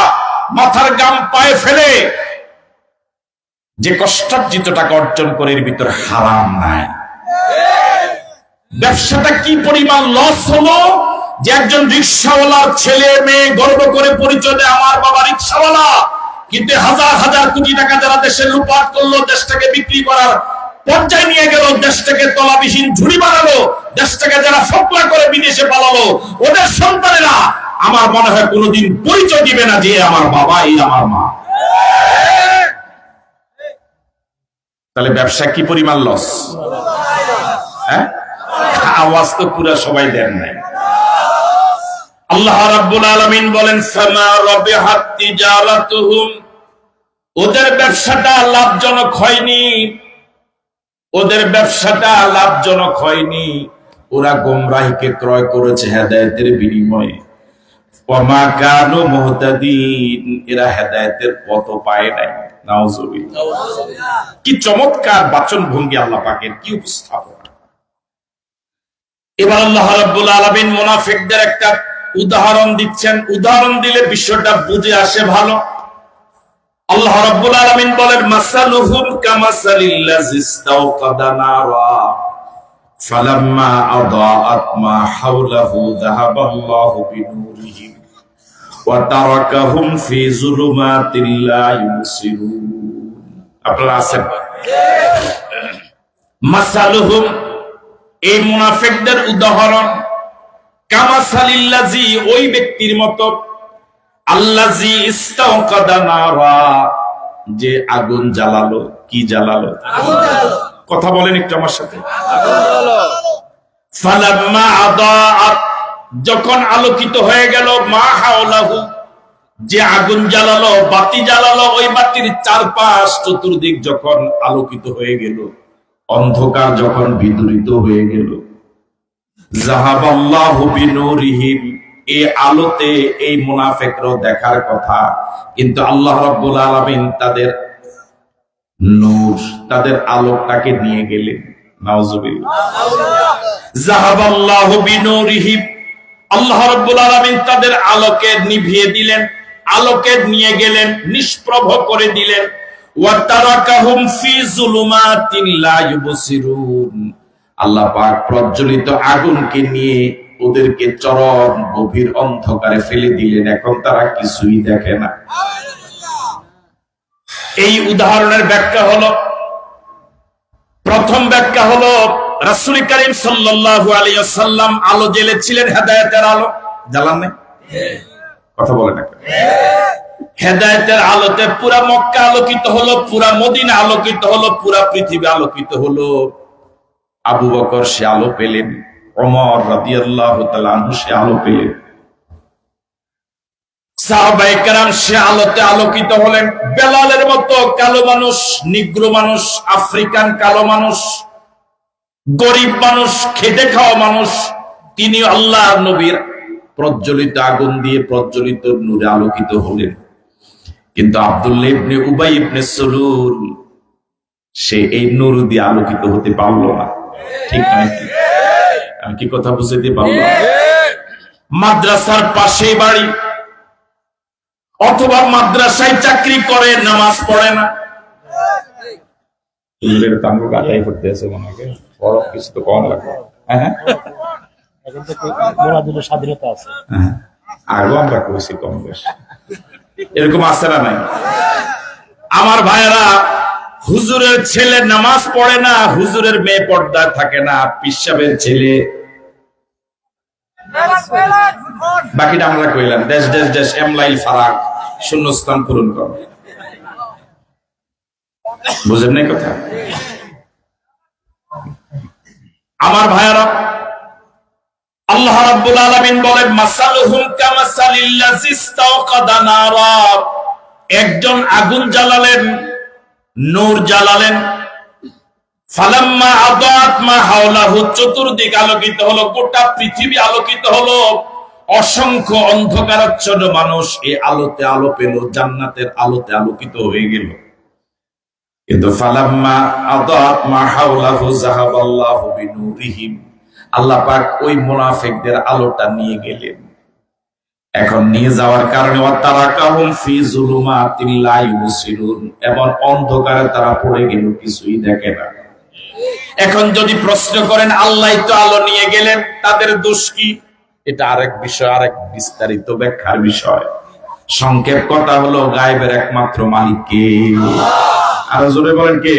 মাথার গাম পায়ে ফেলে যে কষ্টার্জিত টাকা অর্জন করে, এর ভিতরে হারাম নাই। ব্যবসাটা কি পরিমাণ লস হলো যে একজন রিক্সাওয়ালার ছেলে মেয়ে গর্ব করে পরিচয় দেয়, আমার বাবা রিক্সাওয়ালা। কিন্তু হাজার হাজার কোটি টাকা যারা দেশে লুটপাট করলো, দেশটাকে বিক্রি করার পর্যায়ে নিয়ে গেল, দেশটাকে তলাবিহীন ঝুড়ি বানালো, দেশটাকে যারা ফকলা করে বিদেশে পালালো, ওদের সন্তানেরা আমার মনে হয় কোনোদিন পরিচয় দিবে না যে আমার বাবা, এই আমার মা। তাহলে ব্যবসা কি পরিমাণ লস? হ্যাঁ, আওয়াজ তো পুরা সবাই দেন নাই। আল্লাহ রাব্বুল আলামিন বলেন, ফামা রাবিহাত তিজারাতুহুম, ওদের ব্যবসাটা লাভজনক হয়নি, ওদের ব্যবসাটা লাভজনক হয়নি। ওরা গোমরাহিকে ক্রয় করেছে হেদায়েতের বিনিময়ে। ওয়ামা কানু মুহতাদিন, এরা হেদায়েতের পথ পায় নাই। নাউজুবিল্লাহ। কি চমৎকার বাচন ভঙ্গি আল্লাহ পাকের, কি উপস্থাপনা। এবার আল্লাহ রাব্বুল আলামিন মুনাফিকদের একটা উদাহরণ দিচ্ছেন। উদাহরণ দিলে বিষয়টা বুঝে আসে ভালো। আল্লাহ রাব্বুল আলামিন বলেন, মাসালুহুম কামাসালিল্লাযী ইসতাওকাদা নারা ফালাম্মা আদাআত মা হাওলাহু যাহাবাল্লাহু বিনূরিহিম ওয়া তারাকাহুম ফি যুলুমাতিল লা ইউবসিরুন। আপনারা আছেন? মাসালুহুম, এই মুনাফিকদের উদাহরণ, কামাসালিল্লাযী, ওই ব্যক্তির মতো, আল্লাযী ইসতাওকাদা নারা, যে আগুন জ্বালালো। কি জ্বালালো? কথা বলেন একটু আমার সাথে। ফালাম্মা আদাআত, যখন আলোকিত হয়ে গেল, মা হাওলাহু, যে আগুন জ্বালালো, বাতি জ্বালালো, ওই বাতির চারপাশ চতুর্দিক যখন আলোকিত হয়ে গেল, অন্ধকার যখন বিদূরিত হয়ে গেল, যাহাবাল্লাহু বিনূরিহিম, এই আলোতে এই মুনাফিকরাও দেখার কথা, কিন্তু আল্লাহ রাব্বুল আলামিন তাদের নূর, তাদের আলোকটাকে নিয়ে গেলেন। নাউজুবিল্লাহ। যাহাবাল্লাহু বিনূরিহিম, আল্লাহ রাব্বুল আলামিন তাদের আলোকে নিভিয়ে দিলেন, আলোকে নিয়ে গেলেন, নিষ্প্রভ করে দিলেন। ওয়া তারাকাহুম ফি যুলুমাতিন লা ইউবসিরুন, আল্লাহ পাক প্রজ্বলিত আগুনকে নিয়ে ওদেরকে চরম গভীর অন্ধকারে ফেলে দিলেন, এখন তারা কিছুই দেখে না। এই উদাহরণের ব্যাখ্যা হলো, প্রথম ব্যাখ্যা হলো, রাসূল করিম সাল্লাল্লাহু আলাইহি ওয়াসাল্লাম আলো জ্বেলেছিলেন, হেদায়েতের আলো জ্বালান নাই। কথা বলে না, হেদায়েতের আলোতে পুরা মক্কা আলোকিত হলো, পুরা মদিনা আলোকিত হলো, পুরা পৃথিবী আলোকিত হলো। আবু বকর সে আলো পেলেন, ওমর রাদিয়াল্লাহু তাআলা আনহু সে আলো পেলেন, সাহাবায়ে কেরাম সে আলোতে আলোকিত হলেন। বেলালের মতো কালো মানুষ, নিগ্রো মানুষ, আফ্রিকান কালো মানুষ, গরিব মানুষ, খেটে খাওয়া মানুষ, তিনি আল্লাহ নবীর প্রজ্বলিত আগুন দিয়ে প্রজ্বলিত নূরে আলোকিত হলেন। কিন্তু আব্দুল্লাহ ইবনে উবাই ইবনে সালুল সে এই নূর দিয়ে আলোকিত হতে পারলো না। ঠিক নাকি? আমি কি কথা বুঝাইতে পারলাম? মাদ্রাসার পাশে বাড়ি, অথবা মাদ্রাসায় চাকরি করে, নামাজ পড়ে না। বড় কিছু তো কম লাগবে। স্বাধীনতা আছে, আগেও আমরা করেছি কম বেশি, এরকম আছে না নাই? আমার ভাইয়েরা, হুজুরের ছেলে নামাজ পড়ে না, হুজুরের মেয়ে পর্দায় থাকে না, পিসাবের ছেলে, বাকিটা আমরা কইলাম দেশ দেশ দেশ এমলাইল ফারাক, শূন্যস্থান পূরণ কর। বুঝেন নাই কথা? আমার ভাইয়েরা, আল্লাহ রাব্বুল আলামিন বলেন মাসালুহুম কামাসালিল্লাযী ইসতাওকাদা নারা। একজন আগুন জ্বালালেন, নূর জ্বালালেন, ফালাম্মা আদাত মা হাওলাহু, চতুর্দিক আলোকিত হলো, গোটা পৃথিবী আলোকিত হলো। অসংখ্য অন্ধকারাচ্ছন্ন মানুষ এই আলোতে আলো পেল, জান্নাতের আলোতে আলোকিত হয়ে গেল। কিন্তু ফালাম্মা আদাত মা হাওলাহু যাহাবাল্লাহু বিনূরিহিম, আল্লাহ পাক ওই মুনাফিকদের আলোটা নিয়ে গেলেন। এখন নিয়ে যাওয়ার কারণে ওয়াতারাকাহুম ফি যুলুমাতিল লা ইউবসিরুন, এমন অন্ধকারে তারা পড়ে গেল, কিছুই দেখে না। এখন যদি প্রশ্ন করেন আল্লাহই তো আলো নিয়ে গেলেন, তাদের দোষ কি? এটা আরেক বিষয়, আরেক বিস্তারিত ব্যাখ্যার বিষয়। সংক্ষেপ কথা হলো, গায়েবের একমাত্র মালিক কে? আরো জোরে বলেন কে?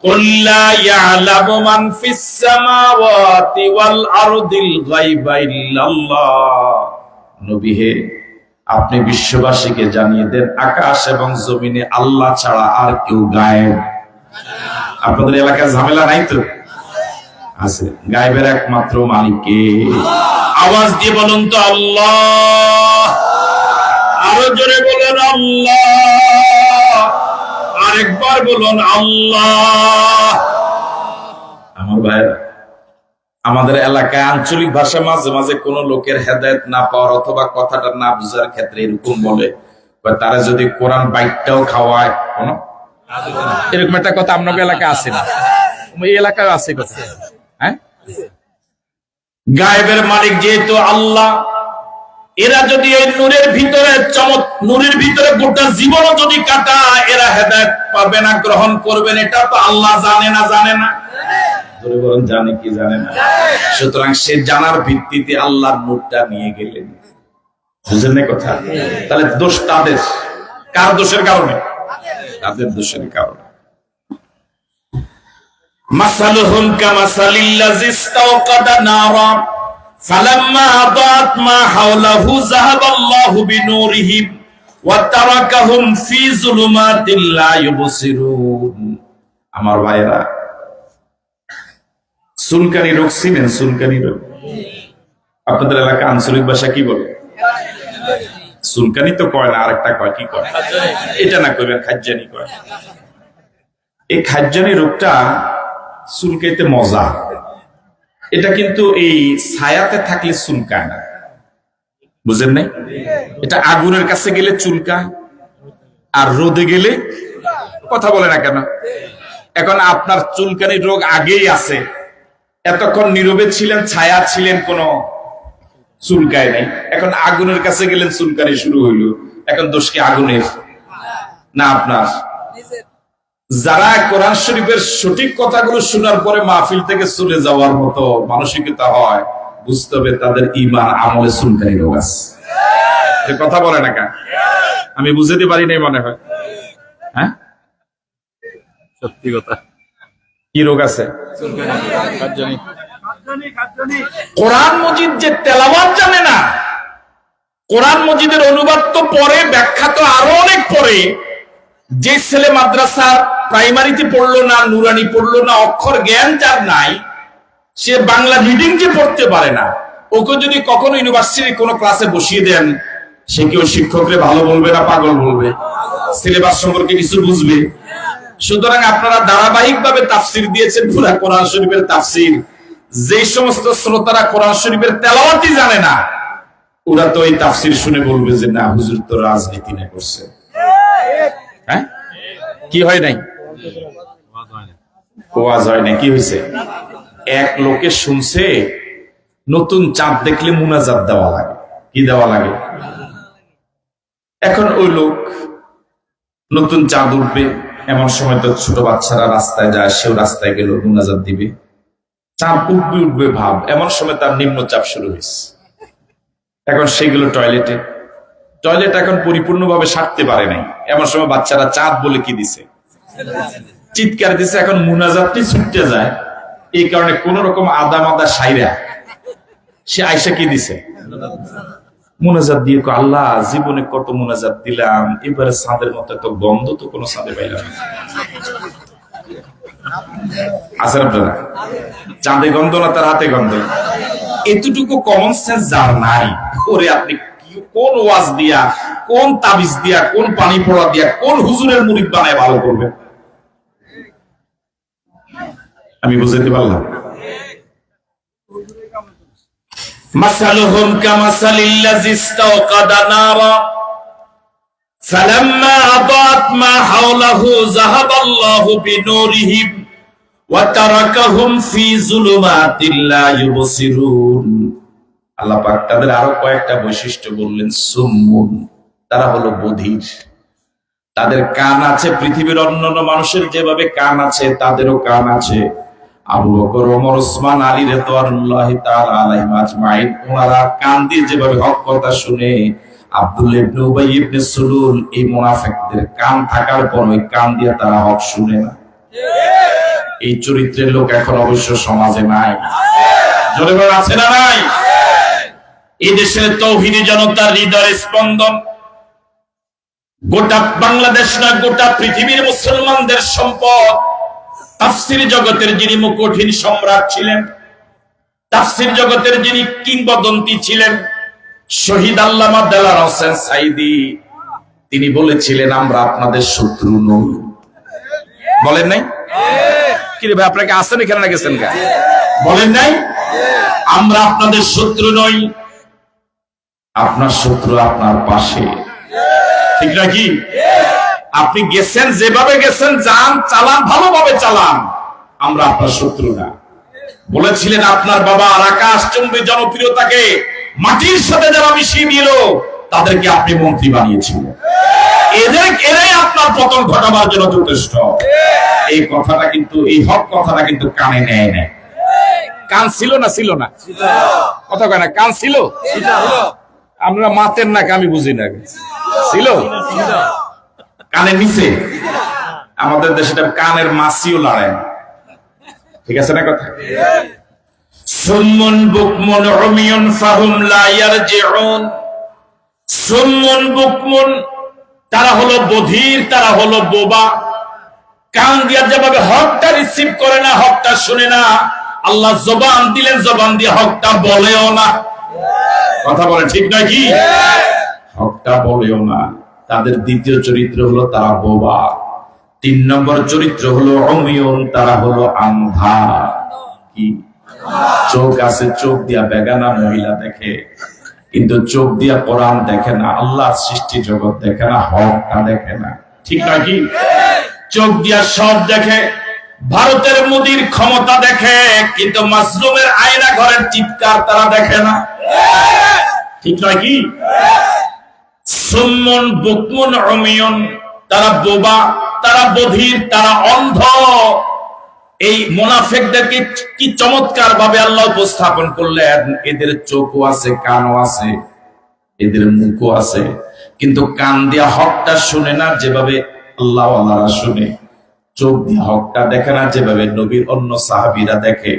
কুল লা ইয়ালামু মান ফিস সামাওয়াতি ওয়াল আরদিল গায়বা ইল্লাল্লাহ। নবী হে, আপনি বিশ্ববাসীকে জানিয়ে দেন, আকাশ এবং জমিনে আল্লাহ ছাড়া আর কেউ গায়েব। আপনাদের এলাকায় ঝামেলা নাই তো? আছে। গায়েবের একমাত্র মালিক কে? আওয়াজ দিয়ে বলুন তো আল্লাহ। আরো জোরে বলুন আল্লাহ। আরেকবার বলুন আল্লাহ। আমার ভাইরা, আমাদের এলাকায় আঞ্চলিক ভাষা মাঝে মাঝে কোন লোকের হেদায়েত না পাওয়ার অথবা কথাটা না বুঝার ক্ষেত্রে এরকম বলে, তারা যদি কোরআন বাইকটাও খাওয়ায়, কোন এরকম একটা কথা আপনাদের এলাকায় আছে না? এই এলাকায় আছে কথা। হ্যাঁ, গায়েবের মালিক যেহেতু আল্লাহ, এরা যদি এই নূরের ভিতরে নূরের ভিতরে গোটা জীবনও যদি কাটায়, এরা হেদায়েত পাবে না, গ্রহণ করবেন, এটা তো আল্লাহ জানে না? জানে না? জানে কি জানে না? সুতরাং সে জানার ভিত্তিতে আল্লাহর নূরটা নিয়ে গেলেন। বুঝলেন না কথা? তাহলে দোষ তাদের। কার দোষের কারণে? তাদের দোষের কারণে। মাসালুহুম কামাসালিল্লাযী ইসতাওকাদা নারা ফালাম্মা আদাত মা হাওলাহু যাহাবাল্লাহু বিনূরিহিম ওয়া তারাকাহুম ফি যুলুমাতিল লা ইউবসিরুন। আমার ভাইরা, সুলকানি রোগ চিনেন? সুলকানি রোগ আপনাদের এলাকা আঞ্চলিক ভাষা কি বলে? সুলকানি তো কয় না, আরেকটা কয়, কি কয়? এটা না কইবেন, খাজ্জানি কয়। এই খাজ্জানি রোগটা চুলকাইতে মজা। এটা কিন্তু এই ছায়াতে থাকলে চুলকায় না। বুঝেন নাই? এটা আগুনের কাছে গেলে চুলকায়, আর রোদে গেলে কথা বলে না কেন? এখন আপনার চুলকানি রোগ আগেই আছে, এতক্ষণ নীরবে ছিলেন, ছায়া ছিলেন, কোনো চুলকায় নাই। এখন আগুনের কাছে গেলেন, চুলকানি শুরু হইল। এখন দোষ কি আগুনের না আপনার? যারা কোরআন শরীফের সঠিক কথাগুলো শোনার পরে মাহফিল থেকে চলে যাওয়ার মতো মানসিকতা হয়, বুঝতে হবে তাদের ঈমান আমলে চুলকানি রোগ আছে। কথা বলে না কেন? আমি বুঝাতে পারি নাই মনে হয়। হ্যাঁ, সত্যি কথা। কি রোগ আছে? কোরআন মজিদ যে তেলাওয়াত জানে না, কোরআন মজিদের অনুবাদ তো পরে, ব্যাখ্যা তো আরো অনেক পরে। যে ছেলে মাদ্রাসার প্রাইমারিতে পড়লো না, নুরানি পড়লো না, অক্ষর জ্ঞান যার নাই, সে বাংলা রিডিং যে পড়তে পারে না, ওকে যদি কখনো ইউনিভার্সিটির কোনো ক্লাসে বসিয়ে দেন, সে কি ওই শিক্ষকরে ভালো বলবে না পাগল বলবে? সিলেবাস সম্পর্কে কিছু বুঝবে? সুতরাং আপনারা ধারাবাহিক ভাবে তাফসির দিয়েছেন, পুরা কোরআন শরীফের তাফসির। যে সমস্ত শ্রোতারা কোরআন শরীফের তেলাওয়াতই জানে না, ওরা তো এই তাফসির শুনে বলবে যে না, হুজুর তো রাজনীতি না করছে। হ্যাঁ, কি হয় নাই? ওয়াজ হয় না, কি হয়েছে? এক লোকে শুনছে নতুন চাঁদ দেখলে মুনাজাত দেওয়া লাগে। কি দেওয়া লাগে? এখন ওই লোক নতুন চাঁদ উঠবে, এমন সময় তো ছোট বাচ্চারা রাস্তায় যায়, সেও রাস্তায় গেল মুনাজাত দিবে। চাঁদ উঠবে উঠবে ভাব, এমন সময় তার নিম্নচাপ শুরু হয়েছে। এখন সেগুলো টয়লেটে, টয়লেট এখন পরিপূর্ণভাবে সারতে পারে নাই, এমন সময় বাচ্চারা চাঁদ বলে কি দিছে, চিৎকার দিছে। এখন মুনাজাতটি ছুটতে যায়, এই কারণে কোন রকম আদা মাদা সাইরা সে আয়সা কি দিছে, মুনাজাত দিয়ে, আল্লাহ জীবনে কত মুনাজাত দিলাম, এবারে চাঁদের মতো এত গন্ধ তো কোনো চাঁদে পাইলাম না। আছেন আপনারা? চাঁদে গন্ধ না তার হাতে গন্ধ? এতটুকু কমন সেন্স যার নাই, ওরে আপনি কোন ওয়াজ দিয়া, কোন তাবিজ দিয়া, কোন পানি পড়া দিয়া, কোন হুজুরের মুরিদ বানায় ভালো করবে? আমি বুঝাইতে পারলাম? মাসালুহুম কামাসালিল্লাযী ইসতাওকাদা নারা ফালাম্মা আদাআত মা হাওলাহু যাহাবাল্লাহু বিনূরিহিম ওয়া তারাকাহুম ফি যুলুমাতিন লা ইউবসিরুন। আল্লাহ পাক তাদের আরো কয়েকটা বৈশিষ্ট্য বললেন। সুম্মুন, তারা হলো বধির। তাদের কান আছে, পৃথিবীর অন্যান্য মানুষের যেভাবে কান আছে তাদেরও কান আছে। আবু বকর, ওমর, ওসমান, আলী রাদিয়াল্লাহু তাআলা আলাইহিম আজমাইন, ওনারা কান দিয়ে যেভাবে হক কথা শুনে, আব্দুল্লাহ ইবনে উবাই ইবনে সুলুল, এই মুনাফিকদের কান থাকার পর ওই কান দিয়ে তারা হক শুনে না। এই চরিত্রের লোক এখন অবশ্য সমাজে নাই। জোরে বলে আছে না নাই? এই দেশের তৌহিদি জনতার হৃদয়ের স্পন্দন, গোটা বাংলাদেশ না গোটা পৃথিবীর মুসলমানদের সম্পদ। তাফসীর জগতের যিনি মুকুটহীন সম্রাট ছিলেন, তাফসীর জগতের যিনি কিংবদন্তি ছিলেন, শহীদ আল্লামা দেলাওয়ার হোসেন সাঈদী, তিনি বলেছিলেন আমরা আপনাদের শত্রু নই। বলেন নাই? কি রে ভাই, আপনাকে আসেন এখানে না গেছেন গা? বলেন নাই? আমরা আপনাদের শত্রু নই, আপনার শত্রু আপনার পাশে। ঠিক নাকি? আপনি গেছেন যেভাবে গেছেন, যান, চালান, ভালোভাবে চালান, আমরা আপনার শত্রু না। বলেছিলেন আপনার বাবা আর আকাশচুম্বী জনপ্রিয়তাকে মাটির সাথে যারা মিশিয়ে দিল, তাদেরকে আপনি মন্ত্রী বানিয়েছিলেন। এরাই আপনার পতন ঘটাবার জন্য যথেষ্ট। এই কথাটা কিন্তু, এই হক কথাটা কিন্তু কানে নেয় না। কান ছিল না? ছিল না? কথা কয় না, কান ছিল? আমরা মাতের নাকি আমি বুঝি না, ছিল কানের নিচে। আমাদের দেশে কানের মাছিও লড়ে না। ঠিক আছে না কথা? সুম্মুন বুকমুন উমিয়ুন ফাহুম লা ইয়ারজিউন। সুম্মুন বুকমুন, তারা হলো বধির, তারা হলো বোবা। কান দিয়ে যেভাবে হকটা রিসিভ করে না, হকটা শুনে না, আল্লাহ জবান দিলেন, জবান দিয়ে হকটা বলেও না। কথা বলে ঠিক নাকি? হকটা বলেও না। তাদের দ্বিতীয় চরিত্র হলো তারা বোবা। ৩ নম্বর চরিত্র হলো উমিয়ুন, তারা হলো আন্ধা। কি? চোখ আছে, চোখ দিয়া বেগানা মহিলা দেখে, কিন্তু চোখ দিয়া কোরআন দেখে না, আল্লাহর সৃষ্টি জগৎ দেখে না, হকটা দেখে না। ঠিক নাকি? চোখ দিয়া সব দেখে, ভারতের মোদির ক্ষমতা দেখে, কিন্তু মাসলুমের আয়না ঘরের চিৎকার তারা দেখে না। ঠিক নাকি? সুম্মুন বুকমুন উমিয়ুন, তারা বোবা, তারা বধির, তারা অন্ধ। এই মুনাফিকদেরকে কি চমৎকার ভাবে আল্লাহ উপস্থাপন করলেন। এদের চোখও আছে, কানও আছে, এদের মুখও আছে, কিন্তু কান দিয়া হকটা শুনে না যেভাবে আল্লাহ ওয়ালারা শুনে, চোখ দিয়া হকটা দেখে না যেভাবে নবীর অন্য সাহাবীরা দেখে,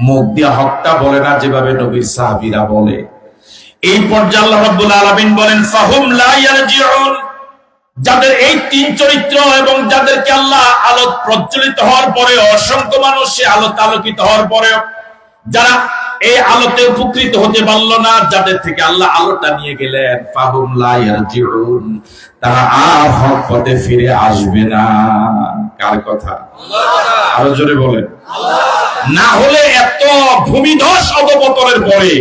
মুখ দিয়া হকটা বলে না যেভাবে নবীর সাহাবীরা বলে। এই পর্যায়ে আল্লাহ রাব্বুল আলামিন বলেন ফাহুম লা ইয়ারজিউন, যাদের এই তিন চরিত্র এবং যাদেরকে আল্লাহ আলো প্রজ্বলিত হওয়ার পরে অসংখ্য মানুষ সে আলোতে আলোকিত হওয়ার পরেও যারা এই আলোতে উপকৃত হতে পারল না, যাদের থেকে আল্লাহ আলোটা নিয়ে গেলেন, ফাহুম লা ইয়ারজিউন, তারা আর হক পথে ফিরে আসবে না। কার কথা? আরো জোরে বলেন। না হলে এত ভূমিধস অবতরের পরে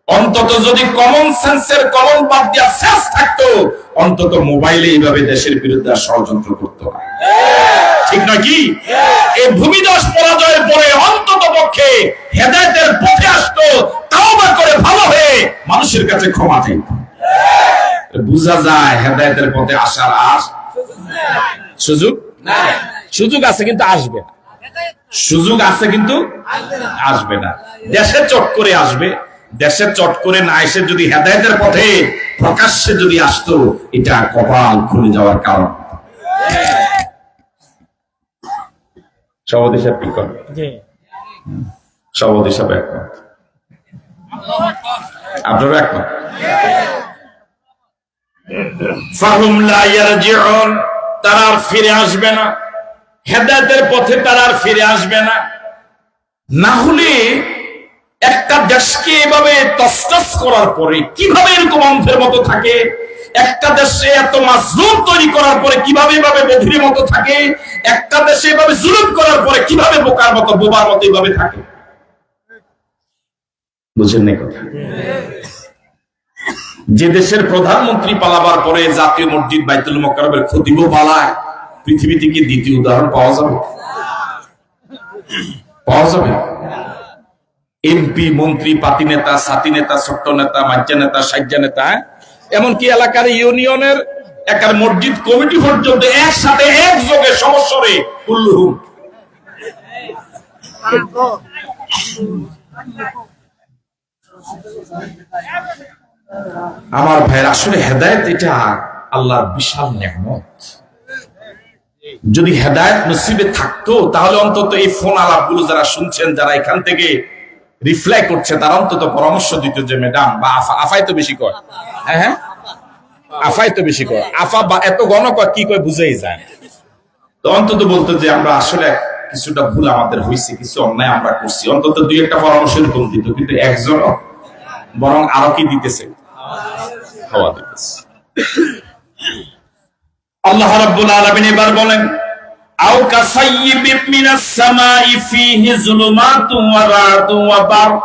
অন্তত যদি কমন সেন্সের কলম বাদ দিয়া সেন্স থাকতো, অন্তত মোবাইলে এইভাবে দেশের বিরুদ্ধে ষড়যন্ত্র করতো না, ঠিক নয় কি? এই ভূমিধস পরাজয়ের পরে অন্তত পক্ষে হেদায়েতের পথে আসতো, তাওবা করে ভালো হয়ে মানুষের কাছে ক্ষমা চাইতো। বুঝা যায় হেদায়েতের পথে আসার আর সুযোগ নাই। সুযোগ আছে কিন্তু আসবে না, সুযোগ আছে কিন্তু আসবে না। দেশে চট করে আসবে, দেশে চট করে না এসে যদি হেদায়েতের পথে প্রকাশ্যে যদি আসতো, এটা কপাল খুলে যাওয়ার কারণ। সভাপতি সাহেব কি করবে? সভাপতি সাহেব একমত, আপনারা একমত? ফাহুম লা ইয়ারজিউন, তারা আর ফিরে আসবে না, হেদায়েতের পথে তারা আর ফিরে আসবে না। না হলে একটা দেশকে এভাবে তছনছ করার পরে কিভাবে এরকম অন্ধের মতো থাকে? একটা দেশে এত মাজলুম তৈরি করার পরে কিভাবে এভাবে বধিরের মতো থাকে? একটা দেশে এভাবে জুলুম করার পরে কিভাবে বোকার মতো বোবার মতো এভাবে থাকে? বুঝেন না কথা? যে দেশের প্রধানমন্ত্রী পালাবার পরে জাতীয় মসজিদ বাইতুল মুকাররমের খতিব পালায়, পৃথিবী থেকে দ্বিতীয় উদাহরণ পাওয়া যাবে? পাওয়া যাবে? এমপি, মন্ত্রী, পাতি নেতা, সাথী নেতা, ছোট্ট নেতা, মাজ্জা নেতা, সাজ্জা নেতা, এমনকি এলাকার ইউনিয়নের একার মসজিদ কমিটি পর্যন্ত একসাথে একযোগে সমস্বরে কুল্লুহুম। আমার ভাইয়ের আসলে হেদায়েত এটা আল্লাহর বিশাল নেয়ামত। যদি হেদায়েত নসিবে থাকতো তাহলে অন্তত এই ফোন আলাপগুলো যারা শুনছেন, যারা এখান থেকে রিপ্লাই করছে, তারা অন্তত পরামর্শ দিত যে ম্যাডাম বা আফা, আফাই তো বেশি কয়, হ্যাঁ আফাই তো বেশি কয়, আফা বা এত গণ কয় কি কয় বুঝেই যায়। তো অন্তত বলতো যে আমরা আসলে কিছুটা ভুল আমাদের হয়েছে, কিছু অন্যায় আমরা করছি, অন্তত দুই একটা পরামর্শ এরকম দিত। কিন্তু একজন বরং আরো কি দিতেছে, হাওয়া দিতেছে। আল্লাহ রাব্বুল আলামিন এবার বলেন আও কাসাইয়িবিম মিনাস সামাই ফীহি যুলুমাতুন ওয়া রা'দুন ওয়া বারক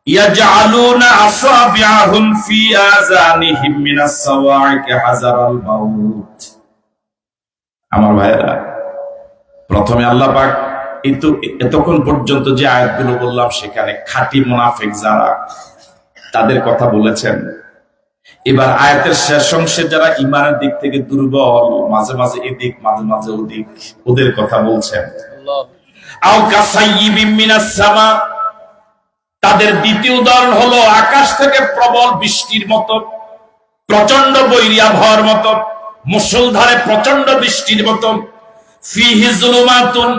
ইয়াজআলুনা আসাবি'আহুম ফী আযানিহিম মিনাস সাওয়া'iকি হাযারাল মাউত। আমার ভাইরা, প্রথমে আল্লাহ পাক এতক্ষণ পর্যন্ত যে আয়াতগুলো বললাম সেখানে খাঁটি মুনাফিক যারা, তাদের কথা বলেছেন। এবার আয়াতের শেষ অংশে যারা ইমানের দিক থেকে দুর্বল, মাঝে মাঝে এদিক মাঝে মাঝে ওদিক, ওদের কথা বলছেন। আও কাসাইয়িবিম মিনাস সামা, তাদের দ্বিতীয় উদাহরণ হলো আকাশ থেকে প্রবল বৃষ্টির মতো, প্রচন্ড বৈরী আবহাওয়ার মতো, মুষলধারে প্রচন্ড বৃষ্টির মতো, ফীহি যুলুমাতুন,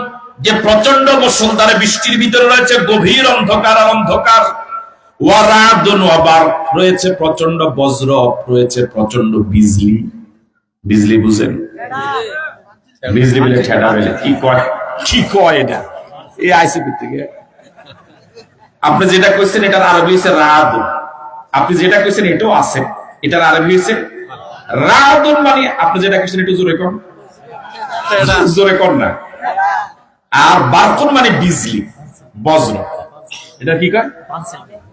যে প্রচন্ড মুষলধারে বৃষ্টির ভিতরে রয়েছে গভীর অন্ধকার আর অন্ধকার, ওয়া রা'দুন ওয়া বারক, রয়েছে প্রচন্ড বজ্র, রয়েছে প্রচন্ড বিজলি। বিজলি বুঝেন? বিজলি বলে ঠেডা বলে কি কয়, কি কয় এটা এই আইসিপি থেকে। আপনি যেটা কইছেন এটার আরবি হইছে রা'দ, আপনি যেটা কইছেন এটাও আছে, এটার আরবি হইছে রা'দুন। মানে আপনি যেটা কইছেন একটু জোরে কোন, জোরে কোন না। আর বারকুন মানে বিজলি, বজ্র। এটা কি কয়?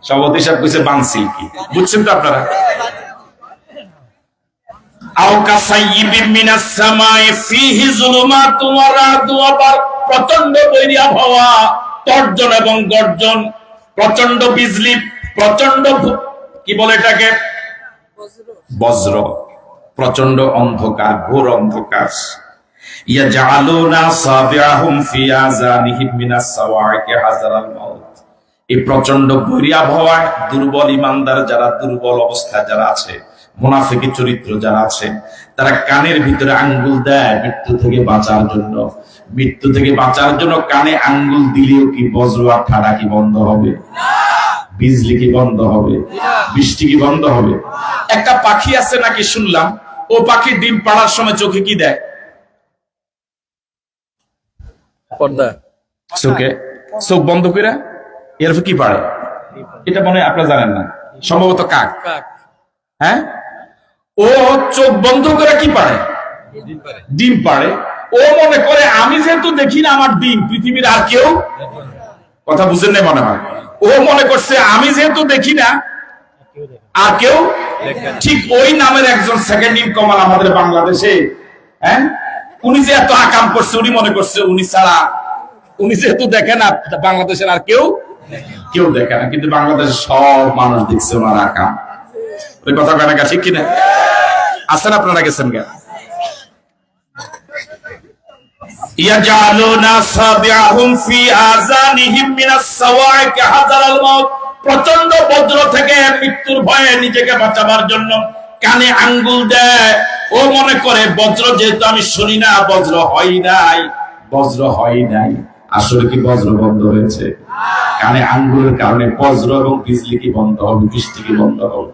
সভাপতি সাহেব কইছে বানসিল। কি বুঝছেন তো আপনারা? আও কাসাইয়িবিম মিনাস সামাই ফীহি যুলুমাতুন ওয়া রা'দুন ওয়া বারক, প্রচন্ড বৈরী আবহাওয়া, তর্জন এবং গর্জন, প্রচন্ড বিজলি, প্রচন্ড কি বলে এটাকে, বজ্র, প্রচন্ড অন্ধকার, ঘোর অন্ধকার। ইয়াজআলুনা আসাবি'আহুম ফী আযানিহিম মিনাস সাওয়া'iকি হাযারাল মাউত। এই প্রচন্ড বৈরী আবহাওয়ায় দুর্বল ইমানদার যারা, দুর্বল অবস্থায় যারা আছে, মুনাফিকি চরিত্র যারা আছে, তারা কানের ভিতরে আঙ্গুল দেয় মৃত্যু থেকে বাঁচার জন্য। মৃত্যু থেকে বাঁচার জন্য কানে আঙ্গুল দিলেও কি বজ্র আর ঠাডা কি বন্ধ হবে? বিজলি কি বন্ধ হবে? বৃষ্টি কি বন্ধ হবে? একটা পাখি আছে নাকি শুনলাম, ও পাখি ডিম পাড়ার সময় চোখে কি দেয়? পর্দা। চোখে চোখ বন্ধ করে এরপর কি পারে? এটা মনে হয় আপনারা জানেন না, সম্ভবত কাক। হ্যাঁ, ও চোখ বন্ধ করে কি পারে? ডিম পারে। ও মনে করে আমি যেহেতু দেখি না আমার ডিম, পৃথিবীর আর কেউ, কথা বুঝেন না মনে হয়, ও মনে করছে আমি যেহেতু দেখি না আর কেউ। ঠিক ওই নামের একজন সেকেন্ড ইন কমান্ড আমাদের বাংলাদেশে, হ্যাঁ, উনি যে এত আকাম করছে, উনি মনে করছে উনি ছাড়া, উনি যেহেতু দেখে না বাংলাদেশের আর কেউ দেখে না, কিন্তু বাংলাদেশের সব মানুষ দেখছে ওনার আকাম। ওই কথা কেন ঠিক কিনা? আসেন আপনারা গেছেন গা। ইয়াজালুনা সাবিআহুম ফি আযানিহিম মিনাস সাওয়াইক হাযারাল মাউত, প্রচন্ড বজ্র থেকে মৃত্যুর ভয়ে নিজেকে বাঁচাবার জন্য কানে আঙ্গুল দেয়। ও মনে করে বজ্র যেহেতু আমি শুনি না, বজ্র হয় নাই। আসলে কি বজ্র বন্ধ হয়েছে? কানে আঙ্গুলের কারণে বজ্র এবং বিজলি কি বন্ধ হবে? বৃষ্টি কি বন্ধ হবে?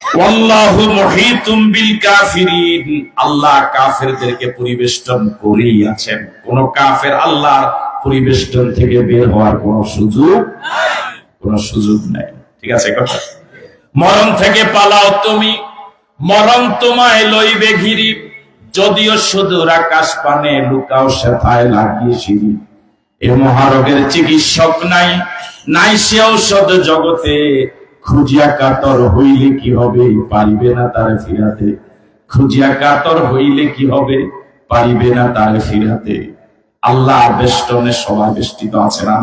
ওয়াল্লাহু মুহীতুম বিল কাফিরিন, আল্লাহ কাফেরদেরকে পরিবেষ্টন করেই আছেন। কোন কাফের আল্লাহর পরিবেষ্টন থেকে বের হওয়ার কোন সুযোগ নাই। ঠিক আছে কথা? মরণ থেকে পালাও তুমি, মরণ তোমায় লইবে ঘিরি, যদিও সুদূর আকাশ পানে লুকাও সেথায় লাগিয়ে সিঁড়ি। এ মহারোগের চিকিৎসক নাই সে ঔষধ জগতে, খুঁজিয়া কাতর হইলে কি হবে, পারিবে না তারে ফিরাতে। খুঁজিয়া কাতর হইলে কি হবে, পারিবে না তারে ফিরাতে। আল্লাহ বেষ্টনে সবাই বেষ্টিত আছে না?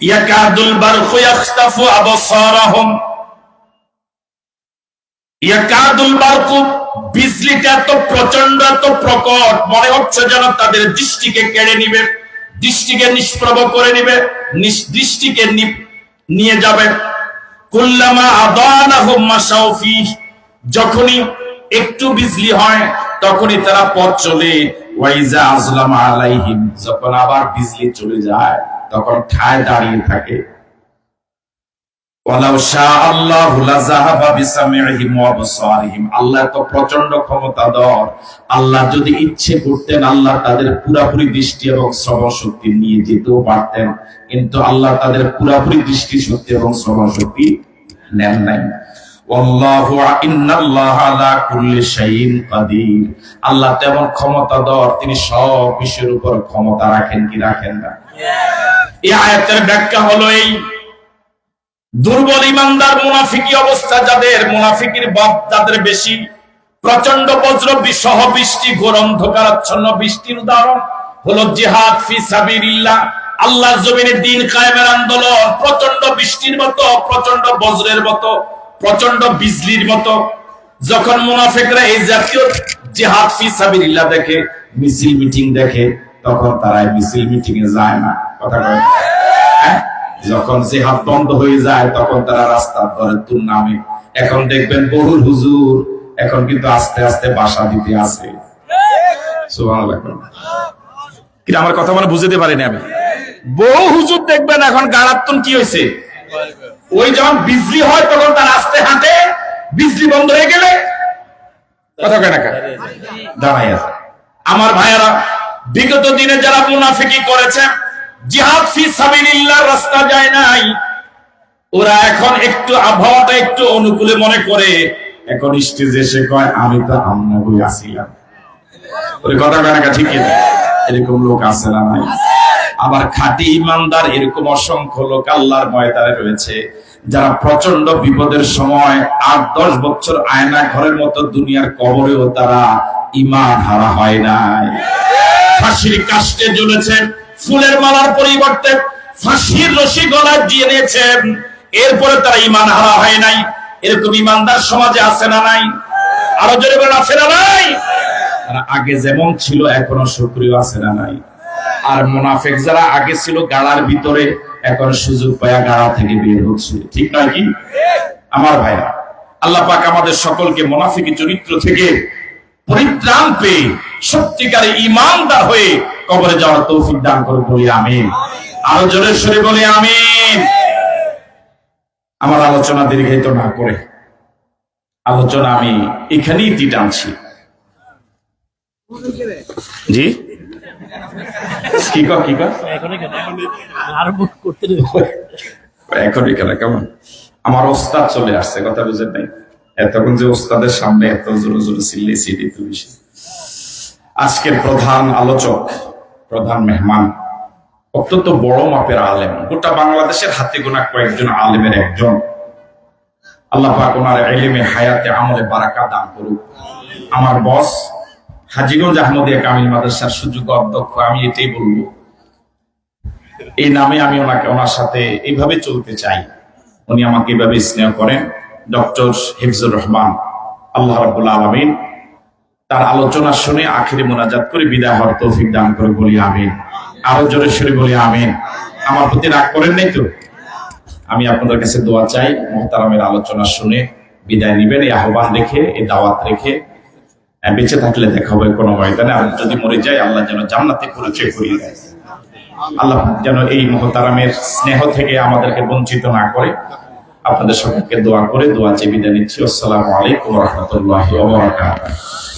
ইয়াকাদুল বারকু ইয়াখতাফু আবসারাহুম, ইয়াকাদুল বারকু, বিজলিটা তো প্রচন্ড, তো প্রকট, মনে হচ্ছে যেন তাদের দৃষ্টিকে কেড়ে নিবে, দৃষ্টিকে নিষ্প্রভ করে নিবে, দৃষ্টিকে নিয়ে যাবে। কুল্লামা আদানাহুম মাশাউ ফীহি, যখনই একটু বিজলি হয় তখনই তারা পথ চলে। ওয়াইজা আযলামা আলাইহিম, যখন আবার বিজলি চলে যায় তখন ঠায় দাঁড়িয়ে থাকে। ওয়ালাউ শাআল্লাহু লাযাহাবা বিসামিইহিম ওয়া আবসারিহিম, আল্লাহ তো প্রচন্ড ক্ষমতাধর, আল্লাহ যদি ইচ্ছে করতেন আল্লাহ তাদের পুরোপুরি দৃষ্টি এবং শ্রবণ শক্তি নিয়ে যেতেও পারতেন, কিন্তু আল্লাহ তাদের পুরোপুরি দৃষ্টি শক্তি এবং শ্রবণ শক্তি নেন নাই। ওয়াল্লাহু ইন্নাল্লাহা আলা কুল্লি শাইইন কাদির, আল্লাহ তেমন ক্ষমতাধর, তিনি সব বিষয়ের উপর ক্ষমতা রাখেন কি রাখেন না? এই আয়াতের ব্যাখ্যা হলো এই, দুর্বল ইমানদার মুনাফিকি অবস্থা যাদের, মুনাফিকির ভাব যাদের বেশি, প্রচন্ড বজ্র সহ বৃষ্টি, ঘোর অন্ধকারাচ্ছন্ন বৃষ্টির উদাহরণ হলো জিহাদ ফি সাবিলিল্লাহ, আল্লাহর জমিনে দ্বীন কায়েমের আন্দোলন। প্রচন্ড বৃষ্টির মতো, প্রচন্ড বজ্রের মতো, প্রচন্ড বিজলির মতো যখন মুনাফিকরা এই জাতীয় জিহাদ ফি সাবিলিল্লাহ দেখে, মিছিল মিটিং দেখে, তখন তারা মিছিল মিটিং এ যায় না। কথা কয়, যখন জিহাদ বন্ধ হয়ে যায় তখন তারা রাস্তার ধরে তুর নামে। এখন দেখবেন বহু হুজুর এখন কিন্তু আস্তে আস্তে বাসা দিতে আছে। সুবহানাল্লাহ। কি আমার কথা মানে বুঝতে পারিনি আমি? বহু হুজুর দেখবেন এখন গাড়াত্তন কি হয়েছে, ওই যখন বিজলি হয় তখন তার আস্তে হাঁটে, বিজলি বন্ধ হয়ে গেলে কথা কয় না দাঁড়াই আছে। আমার ভাইয়েরা, বিগত দিনে যারা মুনাফিকি করেছে, জিহাদ ফি সাবিলিল্লাহ রাস্তা যায় নাই, ওরা এখন একটু আবহাওয়াটা একটু অনুকূলে মনে করে এখন স্টেজে এসে কয় আমি তো আমনা বই আসিলাম। ওই কথা কয় না ঠিক কিনা? এরকম লোক আছে না নাই? আবার খাঁটি ইমানদার এরকম অসংখ্য লোক আল্লাহর ময়দানে রয়েছে, যারা প্রচন্ড বিপদের সময় 8-10 বছর আয়না ঘরের মতো দুনিয়ার কবরেও তারা ঈমান হারা হয় নাই। ফাঁসির কাস্টে ঝুলেছেন, ফুলের মালার পরিবর্তে ফাঁসির রশি গলায় দিয়ে নিয়েছেন, এরপরে তারা ঈমান হারা হয় নাই। এরকম ঈমানদার সমাজে আছে না নাই? আরো জোরে বলেন আছে না নাই? তারা আগে যেমন ছিল এখনো সক্রিয় আছে না নাই? আর মুনাফিক যারা আগে ছিল গাড়ার ভিতরে, এখন সুযোগ পায়া গাড়া থেকে বের হচ্ছে। ঠিক নয় কি আমার ভাইরা? আল্লাহ পাক আমাদের সকলকে মুনাফিকি চরিত্র থেকে পরিত্রাণ পেয়ে সত্যিকারে ঈমানদার হয়ে কবরে যাওয়ার তৌফিক দান করে বলি আমিন। আরো জোরে সরে বলি আমিন। আমার আলোচনা দীর্ঘায়িত না করে আলোচনা আমি এখানেই টানছি। জি কি কর আরম্ভ করতে দেবে। এখন এখানে কেমন আমার ওস্তাদ চলে আসছে, কথা বুঝেন নাই? এতক্ষণ যে ওস্তাদের সামনে এত জোরে জোরে চিল্লেছি এটাই তো বেশি। আজকের প্রধান আলোচক, প্রধান মেহমান অত্যন্ত বড় মাপের আলেম, গোটা বাংলাদেশের হাতে গোনা কয়েকজন আলেমের একজন। আল্লাহ পাক ওনার ইলমে হায়াতে আমলে বারাকা দান করুক। আমার বস হাজীগঞ্জ আহমদিয়া কামিল মাদ্রাসার সুযোগ্য অধ্যক্ষ, আমি এটাই বলবো, এই নামে আমি ওনার সাথে এইভাবে চলতে চাই। উনি আমাকে এইভাবে স্নেহ করেন। ডক্টর হিফজুর রহমান, আল্লাহ রাব্বুল আলামিন তার আলোচনা শুনে আখিরি মোনাজাত করে বিদায় হওয়ার তৌফিক দান করে বলি আমিন। আরো জোরে সরে বলি আমিন। আমার প্রতি রাগ করেন নাই তো? আমি আপনাদের কাছে দোয়া চাই, মুহতারামের আলোচনা শুনে বিদায় নিবেন, এই আহ্বান রেখে, এই দাওয়াত রেখে। বেঁচে থাকলে দেখা হবে কোনো ময়দানে, আর যদি মরে যায় আল্লাহ যেন জান্নাতে পরিচয় করিয়ে দেয়। আল্লাহ যেন এই মুহতারামের স্নেহ থেকে আমাদেরকে বঞ্চিত না করে। আপনাদের সকলকে দোয়া করে দোয়া চেয়ে বিদায় নিচ্ছি। আসসালামু আলাইকুম ওয়া রাহমাতুল্লাহি ওয়া বারাকাতুহু।